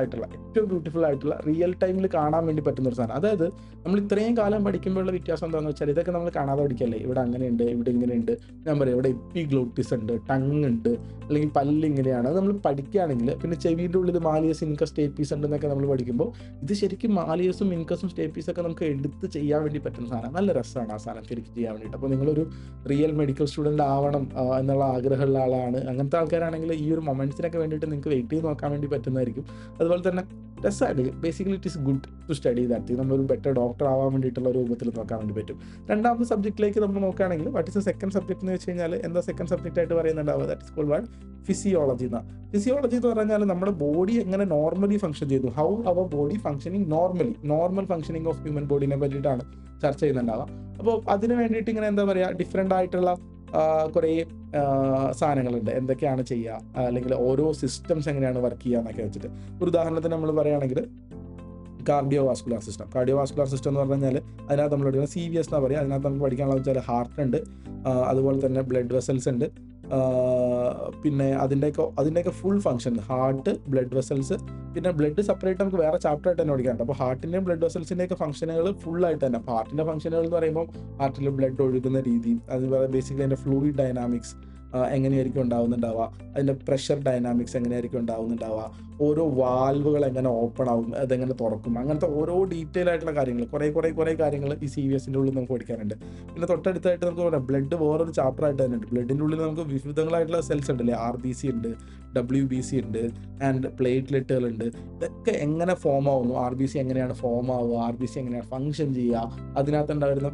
ആയിട്ടുള്ള റിയൽ ടൈമിൽ കാണാൻ വേണ്ടി പറ്റുന്ന ഒരു സാധനം. അതായത് നമ്മൾ ഇത്രയും കാലം പഠിക്കുമ്പോഴുള്ള വ്യത്യാസം എന്താണെന്ന് വെച്ചാൽ ഇതൊക്കെ നമ്മൾ കാണാതെ പഠിക്കല്ലേ. ഇവിടെ അങ്ങനെയുണ്ട്, ഇവിടെ ഇങ്ങനെയുണ്ട്, ഞാൻ പറയാം ഇവിടെ എപ്പിഗ്ലോട്ടിസ് ഉണ്ട്, ടങ് ഉണ്ട്, അല്ലെങ്കിൽ പല്ല് ഇങ്ങനെയാണ്. അത് നമ്മൾ പഠിക്കുകയാണെങ്കിൽ പിന്നെ ചെവിയുടെ ഉള്ളിൽ മാലിയസ്, ഇൻകസ്, സ്റ്റേപ്പീസ് ഉണ്ടെന്നൊക്കെ നമ്മൾ പഠിക്കുമ്പോൾ ഇത് ശരിക്കും മാലിയസും ഇൻകസും സ്റ്റേപ്പീസ് ഒക്കെ നമുക്ക് എടുത്ത് ചെയ്യാൻ വേണ്ടി പറ്റുന്ന സാധനം. നല്ല രസമാണ് ആ സാധനം ശരിക്കും ചെയ്യാൻ വേണ്ടിയിട്ട്. അപ്പോൾ നിങ്ങളൊരു റിയൽ മെഡിക്കൽ സ്റ്റുഡൻ്റ് ആവണം എന്നുള്ള ആഗ്രഹമുള്ള ആളാണ്, അങ്ങനത്തെ ആൾക്കാരാണെങ്കിൽ ഈ ഒരു മൊമെൻറ്റ്സിനൊക്കെ വേണ്ടിയിട്ട് നിങ്ങൾക്ക് വെയിറ്റ് ചെയ്ത് നോക്കാൻ വേണ്ടി പറ്റുന്നതായിരിക്കും. അതുപോലെ തന്നെ രസമായിട്ട് basically it is good to study that. നമ്മളൊരു ബെറ്റർ ഡോക്ടർ ആവാൻ വേണ്ടിയിട്ടുള്ള ഒരു രൂപത്തിൽ നോക്കാൻ വേണ്ടി പറ്റും. രണ്ടാമത്തെ സബ്ജക്റ്റിലേക്ക് നമ്മൾ നോക്കുകയാണെങ്കിൽ what is the second subject എന്ന് വെച്ച് കഴിഞ്ഞാൽ എന്താ സെക്കൻഡ് സബ്ജക്റ്റ് ആയിട്ട് പറയുന്നുണ്ടാവുക, that is called what physiology എന്നാണ്. ഫിസിയോളജി എന്ന് പറഞ്ഞാൽ നമ്മുടെ ബോഡി എങ്ങനെ നോർമലി ഫംഗ്ഷൻ ചെയ്തു, how our body functioning normal functioning of human ബോഡിനെ പറ്റിയിട്ടാണ് ചർച്ച ചെയ്യുന്നുണ്ടാവുക. അപ്പോൾ അതിന് വേണ്ടിയിട്ട് ഇങ്ങനെ എന്താ പറയുക, ഡിഫറെൻ്റ് ആയിട്ടുള്ള കുറേ സാധനങ്ങളുണ്ട്, എന്തൊക്കെയാണ് ചെയ്യുക, അല്ലെങ്കിൽ ഓരോ സിസ്റ്റംസ് എങ്ങനെയാണ് വർക്ക് ചെയ്യുക എന്നൊക്കെ വെച്ചിട്ട്. ഒരു ഉദാഹരണത്തിന് നമ്മൾ പറയുകയാണെങ്കിൽ കാർഡിയോവാസ്കുലർ സിസ്റ്റം എന്ന് പറഞ്ഞു കഴിഞ്ഞാൽ അതിനകത്ത് നമ്മൾ പഠിക്കുന്ന CVS എന്നാണ് പറയുക. അതിനകത്ത് നമുക്ക് പഠിക്കാനുള്ളത് വെച്ചാൽ ഹാർട്ട് ഉണ്ട്, അതുപോലെ തന്നെ ബ്ലഡ് വെസൽസ് ഉണ്ട്, പിന്നെ അതിൻ്റെയൊക്കെ full function, heart, blood vessels, പിന്നെ ബ്ലഡ് സെപ്പറേറ്റ് നമുക്ക് വേറെ ചാപ്റ്റർ ആയിട്ട് തന്നെ പഠിക്കാറുണ്ട്. അപ്പോൾ ഹാർട്ടിൻ്റെയും ബ്ലഡ് വെസൽസിൻ്റെയൊക്കെ ഫംഗ്ഷനുകൾ ഫുള്ളായിട്ട് തന്നെ. അപ്പോൾ ഹാർട്ടിൻ്റെ ഫംഗ്ഷനുകൾ എന്ന് പറയുമ്പോൾ ഹാർട്ടിൽ ബ്ലഡ് ഒഴുകുന്ന രീതി, അതുപോലെ ബേസിക്കലി അതിൻ്റെ ഫ്ലൂയിഡ് ഡൈനാമിക്സ് എങ്ങനെയായിരിക്കും ഉണ്ടാവുന്നുണ്ടാവുക, അതിൻ്റെ പ്രഷർ ഡൈനാമിക്സ് എങ്ങനെയായിരിക്കും ഉണ്ടാവുന്നുണ്ടാവുക, ഓരോ വാൽവുകൾ എങ്ങനെ ഓപ്പൺ ആവും, അതെങ്ങനെ തുറക്കും, അങ്ങനത്തെ ഓരോ ഡീറ്റെയിൽ ആയിട്ടുള്ള കാര്യങ്ങൾ കുറേ കാര്യങ്ങൾ ഈ CVSൻ്റെ ഉള്ളിൽ നമുക്ക് പഠിക്കാനുണ്ട്. പിന്നെ തൊട്ടടുത്തായിട്ട് നമുക്ക് പറയാം ബ്ലഡ് വേറൊരു ചാപ്റ്റർ ആയിട്ട് തന്നെ ഉണ്ട്. ബ്ലഡിൻ്റെ ഉള്ളിൽ നമുക്ക് വിവിധങ്ങളായിട്ടുള്ള സെൽസ് ഉണ്ടല്ലേ, RBC ഉണ്ട്, WBC ഉണ്ട്, ആൻഡ് പ്ലേറ്റ്ലെറ്റുകളുണ്ട്. ഇതൊക്കെ എങ്ങനെ ഫോം ആവുന്നു, RBC എങ്ങനെയാണ് ഫോം ആവുക, RBC എങ്ങനെയാണ് ഫംഗ്ഷൻ ചെയ്യുക, അതിനകത്ത് ഉണ്ടായിരുന്ന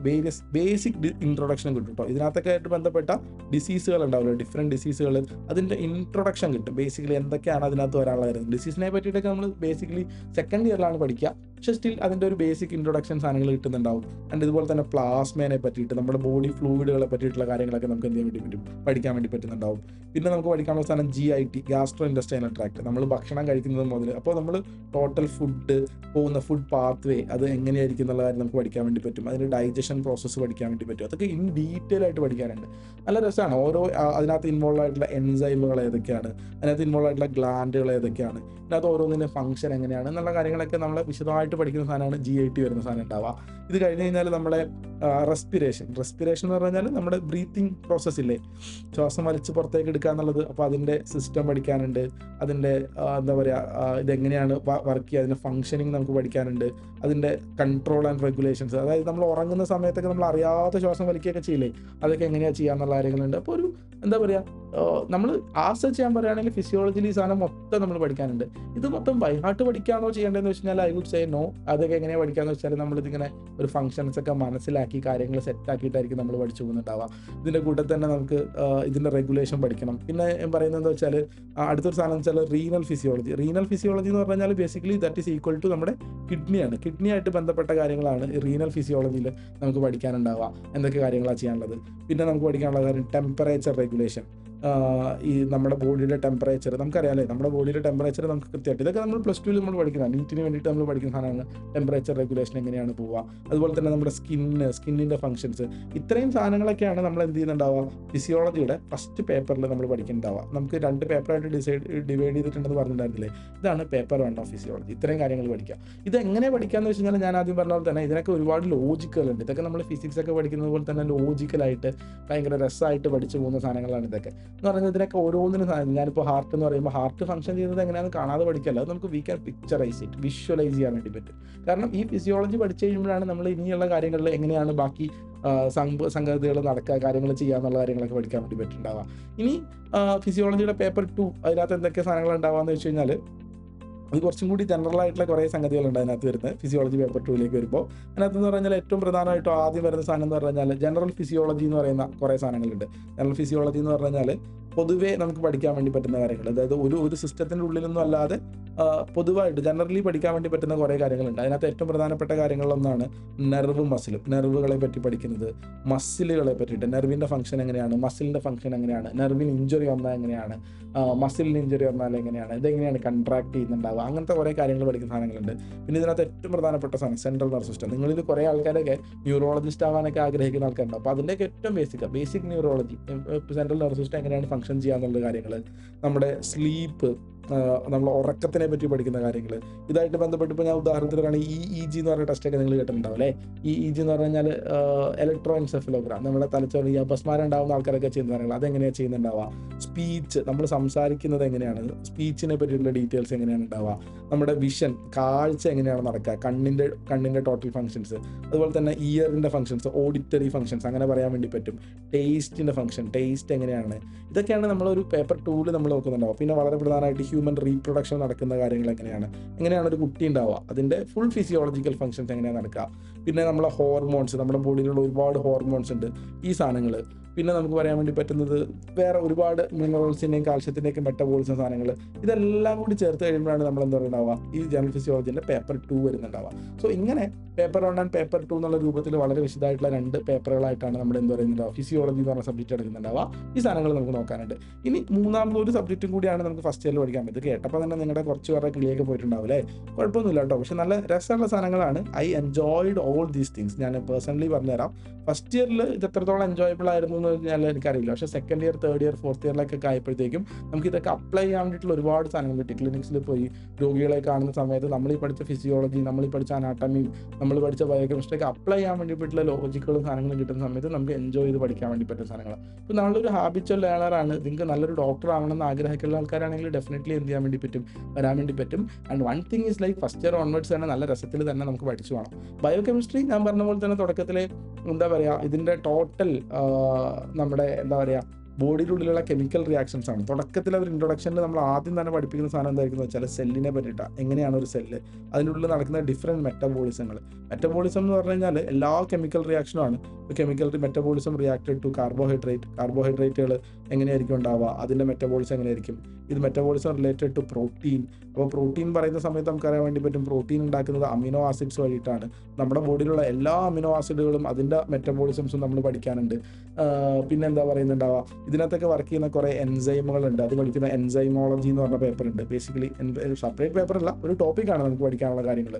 ബേസിക് ഇൻട്രൊഡക്ഷൻ കിട്ടും കേട്ടോ. ഇതിനകത്തൊക്കെ ആയിട്ട് ബന്ധപ്പെട്ട ഡിസീസുകൾ ഉണ്ടാവില്ല, ഡിഫറെൻറ്റ് ഡിസീസുകൾ, അതിൻ്റെ ഇൻട്രൊഡക്ഷൻ കിട്ടും. ബേസിക്കലി എന്തൊക്കെയാണ് അതിനകത്ത് വരാനുള്ള കാര്യം, ഡിസീസിനെ പറ്റിയിട്ടൊക്കെ നമ്മൾ ബേസിക്കലി സെക്കൻഡ് ഇയറിലാണ് പഠിക്കുക. പക്ഷേ സ്റ്റിൽ അതിൻ്റെ ഒരു ബേസിക് ഇൻട്രൊഡക്ഷൻ സാധനങ്ങൾ കിട്ടുന്നുണ്ടാവും. ആൻഡ് ഇതുപോലെ തന്നെ പ്ലാസ്മേനെ പറ്റിയിട്ട്, നമ്മുടെ ബോഡി ഫ്ലൂയിഡുകളെ പറ്റിയിട്ടുള്ള കാര്യങ്ങളൊക്കെ നമുക്ക് എന്ത് ചെയ്യാൻ വേണ്ടി പറ്റും, പഠിക്കാൻ വേണ്ടി പറ്റുന്നുണ്ടാവും. പിന്നെ നമുക്ക് പഠിക്കാനുള്ള സാധനം GIT, ഗ്യാസ്ട്രോ ഇൻറ്റസ്റ്റൈനൽ ട്രാക്ട്, നമ്മൾ ഭക്ഷണം കഴിക്കുന്നത് മുതൽ. അപ്പോൾ നമ്മൾ ടോട്ടൽ പോകുന്ന ഫുഡ് പാത്ത് വേ അത് എങ്ങനെയായിരിക്കും എന്നുള്ള കാര്യം നമുക്ക് പഠിക്കാൻ വേണ്ടി പറ്റും. അതിൻ്റെ ഡൈജഷൻ പ്രോസസ്സ് പഠിക്കാൻ വേണ്ടി പറ്റും. അതൊക്കെ ഇൻ ഡീറ്റെയിൽ ആയിട്ട് പഠിക്കാനുണ്ട്. നല്ല രസമാണ്. ഓരോ അതിനകത്ത് ഇൻവോൾവ് ആയിട്ടുള്ള എൻസൈമുകൾ ഏതൊക്കെയാണ്, അതിനകത്ത് ഇൻവോൾവ് ആയിട്ടുള്ള ഗ്ലാൻഡുകൾ ഏതൊക്കെയാണ്, ഇതിനകത്ത് ഓരോന്നിൻ്റെ ഫംഗ്ഷൻ എങ്ങനെയാണ് എന്നുള്ള കാര്യങ്ങളൊക്കെ നമ്മൾ വിശദമായിട്ട് പഠിക്കുന്ന സാധനമാണ് GIT വരുന്ന സാധനം ഉണ്ടാവുക. ഇത് കഴിഞ്ഞ് കഴിഞ്ഞാൽ നമ്മുടെ റെസ്പിറേഷൻ എന്ന് പറഞ്ഞാൽ നമ്മുടെ ബ്രീത്തിങ് പ്രോസസ് ഇല്ലേ, ശ്വാസം വലിച്ച് പുറത്തേക്ക് എടുക്കുക എന്നുള്ളത്. അപ്പോൾ അതിൻ്റെ സിസ്റ്റം പഠിക്കാനുണ്ട്, അതിൻ്റെ എന്താ പറയുക, ഇതെങ്ങനെയാണ് വർക്ക് ചെയ്യുക, അതിൻ്റെ ഫംഗ്ഷനിങ് നമുക്ക് പഠിക്കാനുണ്ട്, അതിൻ്റെ കൺട്രോൾ ആൻഡ് റെഗുലേഷൻസ്, അതായത് നമ്മൾ ഉറങ്ങുന്ന സമയത്തൊക്കെ നമ്മൾ അറിയാത്ത ശ്വാസം വലിക്കുകയൊക്കെ ചെയ്യില്ലേ, അതൊക്കെ എങ്ങനെയാണ് ചെയ്യാന്നുള്ള കാര്യങ്ങളുണ്ട്. അപ്പോൾ ഒരു എന്താ പറയുക, നമ്മൾ ആസർ ചെയ്യാൻ പറയുകയാണെങ്കിൽ ഫിസിയോളജിയിൽ ഈ സാധനം മൊത്തം നമ്മൾ പഠിക്കാനുണ്ട്. ഇത് മൊത്തം ബൈഹാർട്ട് പഠിക്കാനോ ചെയ്യേണ്ടതെന്ന് വെച്ച് കഴിഞ്ഞാൽ ഐ വുഡ് സേ നോ. അതൊക്കെ എങ്ങനെയാണ് പഠിക്കാന്ന് വെച്ചാൽ നമ്മളിതിങ്ങനെ ഒരു ഫംഗ്ഷൻസ് ഒക്കെ മനസ്സിലാക്കി കാര്യങ്ങൾ സെറ്റാക്കിയിട്ടായിരിക്കും നമ്മൾ പഠിച്ചു പോകുന്നുണ്ടാവുക. ഇതിൻ്റെ കൂട്ടത്തിൽ തന്നെ നമുക്ക് ഇതിൻ്റെ റെഗുലേഷൻ പഠിക്കണം. പിന്നെ പറയുന്നത് എന്താ വെച്ചാൽ അടുത്തൊരു സാധനം വെച്ചാൽ റീനൽ ഫിസിയോളജി എന്ന് പറഞ്ഞാൽ basically that is equal to നമ്മുടെ കിഡ്നി ആയിട്ട് ബന്ധപ്പെട്ട കാര്യങ്ങളാണ് റീനൽ ഫിസിയോളജിയിൽ നമുക്ക് പഠിക്കാനുണ്ടാവുക. എന്തൊക്കെ കാര്യങ്ങളാണ് ചെയ്യാനുള്ളത്. പിന്നെ നമുക്ക് പഠിക്കാനുള്ള കാര്യം ടെമ്പറേച്ചർ റെഗുലേഷൻ, ഈ നമ്മുടെ ബോഡിയുടെ ടെമ്പറേച്ചർ നമുക്കറിയാമല്ലേ, നമ്മുടെ ബോഡിയുടെ ടെമ്പറേച്ചർ നമുക്ക് കൃത്യമായിട്ട്, ഇതൊക്കെ നമ്മൾ +2 നമ്മൾ പഠിക്കുന്നതാണ്. നീറ്റിന് വേണ്ടിയിട്ട് നമ്മൾ പഠിക്കുന്ന സാധനമാണ് ടെമ്പറേച്ചർ റെഗുലേഷൻ എങ്ങനെയാണ് പോവുക. അതുപോലെ തന്നെ നമ്മുടെ സ്കിന്നിൻ്റെ ഫംഗ്ഷൻസ്, ഇത്രയും സാധനങ്ങളൊക്കെയാണ് നമ്മൾ എന്ത് ചെയ്യുന്നുണ്ടാവുക, ഫിസിയോളജിയുടെ ഫസ്റ്റ് പേപ്പറിൽ നമ്മൾ പഠിക്കുന്നുണ്ടാവുക. നമുക്ക് 2 പേപ്പറായിട്ട് ഡിവൈഡ് ചെയ്തിട്ടുണ്ടെന്ന് പറഞ്ഞിട്ടുണ്ടായിരുന്നില്ലേ, ഇതാണ് പേപ്പർ 1 ഓഫ് ഫിസിയോളജി. ഇത്രയും കാര്യങ്ങൾ പഠിക്കുക. ഇതെങ്ങനെ പഠിക്കാമെന്ന് വെച്ച് കഴിഞ്ഞാൽ ഞാൻ ആദ്യം പറഞ്ഞ പോലെ തന്നെ ഇതിനൊക്കെ ഒരുപാട് ലോജിക്കലുണ്ട്. ഇതൊക്കെ നമ്മൾ ഫിസിക്സ് ഒക്കെ പഠിക്കുന്നത് പോലെ തന്നെ ലോജിക്കലായിട്ട് ഭയങ്കര രസമായിട്ട് പഠിച്ചു പോകുന്ന സാധനങ്ങളാണ് ഇതൊക്കെ എന്ന് പറയുന്നത്. ഇതിനൊക്കെ ഓരോന്നിനും ഞാനിപ്പോൾ ഹാർട്ട് എന്ന് പറയുമ്പോൾ ഹാർട്ട് ഫംഗ്ഷൻ ചെയ്യുന്നത് എങ്ങനെയാണെന്ന് കാണാതെ പഠിക്കല്ല, അത് നമുക്ക് we can picturise it, visualise ചെയ്യാൻ വേണ്ടി പറ്റും. കാരണം ഈ ഫിസിയോളജി പഠിച്ചു കഴിയുമ്പോഴാണ് നമ്മൾ ഇനിയുള്ള കാര്യങ്ങളിൽ എങ്ങനെയാണ് ബാക്കി സംഗതികൾ നടക്കുക, കാര്യങ്ങൾ ചെയ്യുക എന്നുള്ള കാര്യങ്ങളൊക്കെ പഠിക്കാൻ വേണ്ടി പറ്റുന്നുണ്ടാവുക. ഇനി ഫിസിയോളജിയുടെ പേപ്പർ 2 അതിനകത്ത് എന്തൊക്കെ സാധനങ്ങൾ ഉണ്ടാവുക എന്ന് വെച്ച് കഴിഞ്ഞാൽ അത് കുറച്ചും കൂടി ജനറൽ ആയിട്ടുള്ള കുറേ സംഗതികളുണ്ട് അതിനകത്ത് വരുന്നത് ഫിസിയോളജി പേപ്പർ 2 വരുമ്പോൾ. അതിനകത്ത് എന്ന് പറഞ്ഞാൽ ഏറ്റവും പ്രധാനമായിട്ടും ആദ്യം വരുന്ന സാധനം എന്ന് പറഞ്ഞാൽ ജനറൽ ഫിസിയോളജി എന്ന് പറയുന്ന കുറേ സാധനങ്ങളുണ്ട്. ജനറൽ ഫിസിയോളജി എന്ന് പറഞ്ഞാൽ പൊതുവേ നമുക്ക് പഠിക്കാൻ വേണ്ടി പറ്റുന്ന കാര്യങ്ങൾ, അതായത് ഒരു സിസ്റ്റത്തിൻ്റെ ഉള്ളിലൊന്നും അല്ലാതെ പൊതുവായിട്ട് ജനറലി പഠിക്കാൻ വേണ്ടി പറ്റുന്ന കുറേ കാര്യങ്ങളുണ്ട്. അതിനകത്ത് ഏറ്റവും പ്രധാനപ്പെട്ട കാര്യങ്ങളിലൊന്നാണ് നെർവും മസിലും. നെർവുകളെ പറ്റി പഠിക്കുന്നത്, മസിലുകളെ പറ്റിയിട്ട്, നെർവിൻ്റെ ഫംഗ്ഷൻ എങ്ങനെയാണ്, മസിലിൻ്റെ ഫംഗ്ഷൻ എങ്ങനെയാണ്, നെർവിന് ഇഞ്ചുറി വന്നാൽ എങ്ങനെയാണ്, മസിലിന് ഇഞ്ചുറി വന്നാൽ എങ്ങനെയാണ്, ഇതെങ്ങനെയാണ് കൺട്രാക്ട് ചെയ്യുന്നുണ്ടാവുക, അങ്ങനത്തെ കുറേ കാര്യങ്ങൾ പഠിക്കുന്ന സാധനങ്ങളുണ്ട്. പിന്നെ ഇതിനകത്ത് ഏറ്റവും പ്രധാനപ്പെട്ട സാധനം സെൻട്രൽ നെർവസ് സിസ്റ്റം. നിങ്ങളിൽ കുറേ ആൾക്കാരൊക്കെ ന്യൂറോളജിസ്റ്റ് ആവാനൊക്കെ ആഗ്രഹിക്കുന്ന ആൾക്കാരുണ്ട്. അപ്പോൾ അതിൻ്റെയൊക്കെ ഏറ്റവും basic neurology, central nervous system എങ്ങനെയാണ് ഫംഗ്ഷൻ ചെയ്യാന്നുള്ള കാര്യങ്ങൾ, നമ്മുടെ സ്ലീപ്പ്, നമ്മൾ ഉറക്കത്തിനെ പറ്റി പഠിക്കുന്ന കാര്യങ്ങൾ, ഇതായിട്ട് ബന്ധപ്പെട്ട് ഇപ്പോൾ ഞാൻ ഉദാഹരണത്തിന് പറയുകയാണെങ്കിൽ EEG എന്ന് പറയുന്ന ടെസ്റ്റൊക്കെ നിങ്ങൾ കേട്ടിട്ടുണ്ടാവും അല്ലേ. EEG എന്ന് പറഞ്ഞു കഴിഞ്ഞാൽ ഇലക്ട്രോ എൻസെഫലോഗ്രാം, നമ്മുടെ തലച്ചോറിൽ ഈ അപസ്മാരം ഉണ്ടാകുന്ന ആൾക്കാരൊക്കെ ചെയ്യുന്ന കാര്യങ്ങൾ, അതെങ്ങനെയാണ് ചെയ്യുന്നുണ്ടാവുക. സ്പീച്ച്, നമ്മൾ സംസാരിക്കുന്നത് എങ്ങനെയാണ്, സ്പീച്ചിനെ പറ്റിയുള്ള ഡീറ്റെയിൽസ് എങ്ങനെയാണ് ഉണ്ടാവുക. നമ്മുടെ വിഷൻ, കാഴ്ച എങ്ങനെയാണ് നടക്കുക, കണ്ണിൻ്റെ ടോട്ടൽ ഫങ്ഷൻസ്, അതുപോലെ തന്നെ ഇയറിൻ്റെ ഫങ്ഷൻസ്, ഓഡിറ്ററി ഫങ്ഷൻസ് അങ്ങനെ പറയാൻ വേണ്ടി പറ്റും. ടേസ്റ്റിൻ്റെ ഫങ്ഷൻ, ടേസ്റ്റ് എങ്ങനെയാണ്, ഇതൊക്കെയാണ് നമ്മളൊരു പേപ്പർ 2 നമ്മൾ നോക്കുന്നുണ്ടാവുക. പിന്നെ വളരെ പ്രധാനമായിട്ട് ഹ്യൂമൻ റീപ്രൊഡക്ഷൻ നടക്കുന്ന കാര്യങ്ങൾ എങ്ങനെയാണ് ഒരു കുട്ടി ഉണ്ടാവുക, അതിൻ്റെ ഫുൾ ഫിസിയോളജിക്കൽ ഫങ്ഷൻസ് എങ്ങനെയാണ് നടക്കുക. പിന്നെ നമ്മളെ ഹോർമോൺസ്, നമ്മുടെ ബോഡിയിലുള്ള ഒരുപാട് ഹോർമോൺസ് ഉണ്ട്, ഈ സാധനങ്ങൾ. പിന്നെ നമുക്ക് പറയാൻ വേണ്ടി പറ്റുന്നത് വേറെ ഒരുപാട് മിനറൽസിൻ്റെയും കാൽഷ്യത്തിൻ്റെയൊക്കെ മെറ്റബോളിസം സാധനങ്ങൾ, ഇതെല്ലാം കൂടി ചേർത്ത് കഴിയുമ്പോഴാണ് നമ്മൾ എന്താ പറയുക ഈ ജനറൽ ഫിസിയോളജിൻ്റെ പേപ്പർ 2 വരുന്നുണ്ടാവുക. സോ ഇങ്ങനെ പേപ്പർ 1 ആൻഡ് പേപ്പർ 2 എന്നുള്ള രൂപത്തിൽ വളരെ വിശദമായിട്ടുള്ള 2 പേപ്പറുകളായിട്ടാണ് നമ്മൾ എന്താ പറയുന്നുണ്ടാവുക ഫിസിയോളജി എന്ന് പറഞ്ഞ സബ്ജക്റ്റ് എടുക്കുന്നുണ്ടാവുക. ഈ സാധനങ്ങൾ നമുക്ക് നോക്കാനുണ്ട്. ഇനി മൂന്നാമത് ഒരു സബ്ജക്റ്റും കൂടിയാണ് നമുക്ക് ഫസ്റ്റ് ഇയറിൽ പഠിക്കാൻ പറ്റും. കേട്ടപ്പോൾ തന്നെ നിങ്ങളുടെ കുറച്ച് പേരുടെ കിളിയൊക്കെ പോയിട്ടുണ്ടാവും അല്ലേ. കുഴപ്പമൊന്നുമില്ല കേട്ടോ, പക്ഷെ നല്ല രസമുള്ള സാധനങ്ങളാണ്. I enjoyed all these things. ഞാൻ പേഴ്സണലി പറഞ്ഞുതരാം. ഫസ്റ്റ് ഇയറിൽ ഇത് എത്രത്തോളം എൻജോയബിൾ ആയിരുന്നു എന്ന് പറഞ്ഞാൽ എനിക്കറിയില്ല. പക്ഷേ second year, third year, fourth ഇയറിലൊക്കെ ആയപ്പോഴത്തേക്കും നമുക്ക് ഇതൊക്കെ അപ്ലൈ ചെയ്യാൻ വേണ്ടിയിട്ടുള്ള ഒരുപാട് സാധനങ്ങൾ കിട്ടി. ക്ലിനിക്സിൽ പോയി രോഗികളെ കാണുന്ന സമയത്ത് നമ്മൾ ഈ പഠിച്ച ഫിസിയോളജി, നമ്മൾ ഈ പഠിച്ച അനാട്ടമിയും, നമ്മൾ പഠിച്ച ബയോകെമിസ്ട്രി ഒക്കെ അപ്ലൈ ചെയ്യാൻ വേണ്ടിയിട്ടുള്ള ലോജിക്കുകളും സാധനങ്ങളും കിട്ടുന്ന സമയത്ത് നമുക്ക് എൻജോയ് ചെയ്ത് പഠിക്കാൻ വേണ്ടി പറ്റുന്ന സാധനങ്ങളാണ്. ഇപ്പോൾ നമ്മളൊരു ഹാബിച്വൽ ലേണറാണ്, നിങ്ങൾക്ക് നല്ലൊരു ഡോക്ടർ ആവണമെന്ന് ആഗ്രഹിക്കുന്ന ആൾക്കാരാണെങ്കിൽ ഡെഫിനറ്റ്ലി എന്ത് ചെയ്യാൻ വേണ്ടി പറ്റും, വരാൻ വേണ്ടി പറ്റും. And one thing is like first year onwards തന്നെ നല്ല രസത്തിൽ തന്നെ നമുക്ക് പഠിച്ചു വേണം. ബയോകെമിസ്ട്രി ഞാൻ പറഞ്ഞ പോലെ തന്നെ തുടക്കത്തിൽ എന്താ പറയുക, ഇതിൻ്റെ ടോട്ടൽ നമ്മുടെ എന്താ പറയുക ബോഡിയിലുള്ളിലുള്ള കെമിക്കൽ റിയാക്ഷൻസ് ആണ്. തുടക്കത്തിൽ ഒരു ഇൻട്രൊഡക്ഷനിൽ നമ്മൾ ആദ്യം തന്നെ പഠിപ്പിക്കുന്ന സാധനം എന്തായിരിക്കും വെച്ചാൽ സെല്ലിനെ പറ്റിയിട്ടാണ്. എങ്ങനെയാണ് ഒരു സെല്ല്, അതിൻ്റെ ഉള്ളിൽ നടക്കുന്ന ഡിഫറെൻറ്റ് മെറ്റബോളിസങ്ങൾ. മെറ്റബോളിസം എന്ന് പറഞ്ഞു കഴിഞ്ഞാൽ എല്ലാ കെമിക്കൽ റിയാക്ഷനും ആണ്. കെമിക്കൽ മെറ്റബോളിസം റിയാക്റ്റഡ് ടു കാർബോഹൈഡ്രേറ്റുകൾ എങ്ങനെയായിരിക്കും ഉണ്ടാവുക, അതിൻ്റെ മെറ്റബോളിസം എങ്ങനെയായിരിക്കും. ഇത് മെറ്റബോളിസം റിലേറ്റഡ് ടു പ്രോട്ടീൻ. അപ്പോൾ പ്രോട്ടീൻ പറയുന്ന സമയത്ത് നമുക്കറിയാൻ വേണ്ടി പറ്റും പ്രോട്ടീൻ ഉണ്ടാക്കുന്നത് അമിനോ ആസിഡ്സ് വഴിയിട്ടാണ്. നമ്മുടെ ബോഡിയിലുള്ള എല്ലാ അമിനോ ആസിഡുകളും അതിൻ്റെ മെറ്റബോളിസംസും നമ്മൾ പഠിക്കാനുണ്ട്. പിന്നെ എന്താ പറയുന്നുണ്ടാവുക, ഇതിനകത്തൊക്കെ വർക്ക് ചെയ്യുന്ന കുറേ എൻസൈമുകളുണ്ട്. അത് പഠിക്കുന്ന എൻസൈമോളജി എന്ന് പറഞ്ഞ പേപ്പർ ഉണ്ട്. ബേസിക്കലി സെപ്പറേറ്റ് പേപ്പറല്ല, ഒരു ടോപ്പിക്കാണ് നമുക്ക് പഠിക്കാനുള്ള കാര്യങ്ങൾ.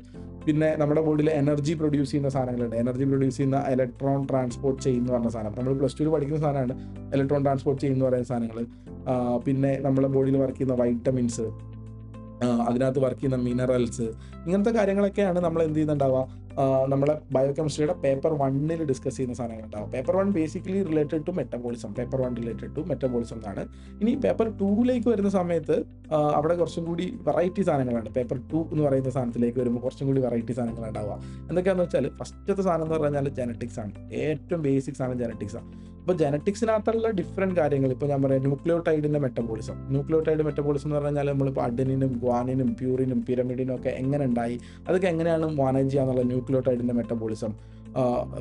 പിന്നെ നമ്മുടെ ബോഡിയിൽ എനർജി പ്രൊഡ്യൂസ് ചെയ്യുന്ന സാധനങ്ങളുണ്ട്. എനർജി പ്രൊഡ്യൂസ് ചെയ്യുന്ന ഇലക്ട്രോൺ ട്രാൻസ്പോർട്ട് ചെയിൻ എന്ന് പറഞ്ഞ സാധനം നമ്മൾ പ്ലസ് 2 പഠിക്കുന്ന സാധനമാണ്, ഇലക്ട്രോൺ ട്രാൻസ്പോർട്ട് ചെയിൻ എന്ന് പറയുന്ന സാധനങ്ങൾ. പിന്നെ നമ്മുടെ ബോഡിയിൽ വർക്ക് ചെയ്യുന്ന വൈറ്റമിൻസ്, അതിനകത്ത് വർക്ക് ചെയ്യുന്ന മിനറൽസ്, ഇങ്ങനത്തെ കാര്യങ്ങളൊക്കെയാണ് നമ്മൾ എന്ത് ചെയ്യുന്നുണ്ടാവുക നമ്മളെ ബയോകെമിസ്ട്രിയുടെ പേപ്പർ 1 ഡിസ്കസ് ചെയ്യുന്ന സാധനങ്ങളുണ്ടാവും. Paper 1 basically related to metabolism. Paper 1 related to metabolism എന്നാണ്. ഇനി പേപ്പർ 2 വരുന്ന സമയത്ത് അവിടെ കുറച്ചും കൂടി വെറൈറ്റി സാധനങ്ങളാണ്. പേപ്പർ 2 എന്ന് പറയുന്ന സാധനത്തിലേക്ക് വരുമ്പോൾ കുറച്ചും കൂടി വെറൈറ്റി സാധനങ്ങൾ ഉണ്ടാവുക. എന്തൊക്കെയാണെന്ന് വെച്ചാൽ ഫസ്റ്റത്തെ സാധനം എന്ന് പറഞ്ഞാൽ ജനറ്റിക്സ് ആണ്. ഏറ്റവും ബേസിക് സാധനം ജനറ്റിക്സ് ആണ്. അപ്പോൾ ജനറ്റിക്സിനകത്തുള്ള ഡിഫറെൻറ്റ് കാര്യങ്ങൾ ഇപ്പോൾ ഞാൻ പറയാം, ന്യൂക്ലിയോടൈഡിൻ്റെ മെറ്റബോളിസം. ന്യൂക്ലിയോടൈഡ് മെറ്റബോളിസം എന്ന് പറഞ്ഞാൽ നമ്മളിപ്പോൾ അഡനിനും ഗ്വാനിനും പ്യൂറിനും പിരമിഡിനും ഒക്കെ എങ്ങനെ ഉണ്ടായി, അതൊക്കെ എങ്ങനെയാണ് മാനേജ് ചെയ്യാന്നുള്ള ന്യൂക്ലിയോടൈഡിൻ്റെ മെറ്റബോളിസം.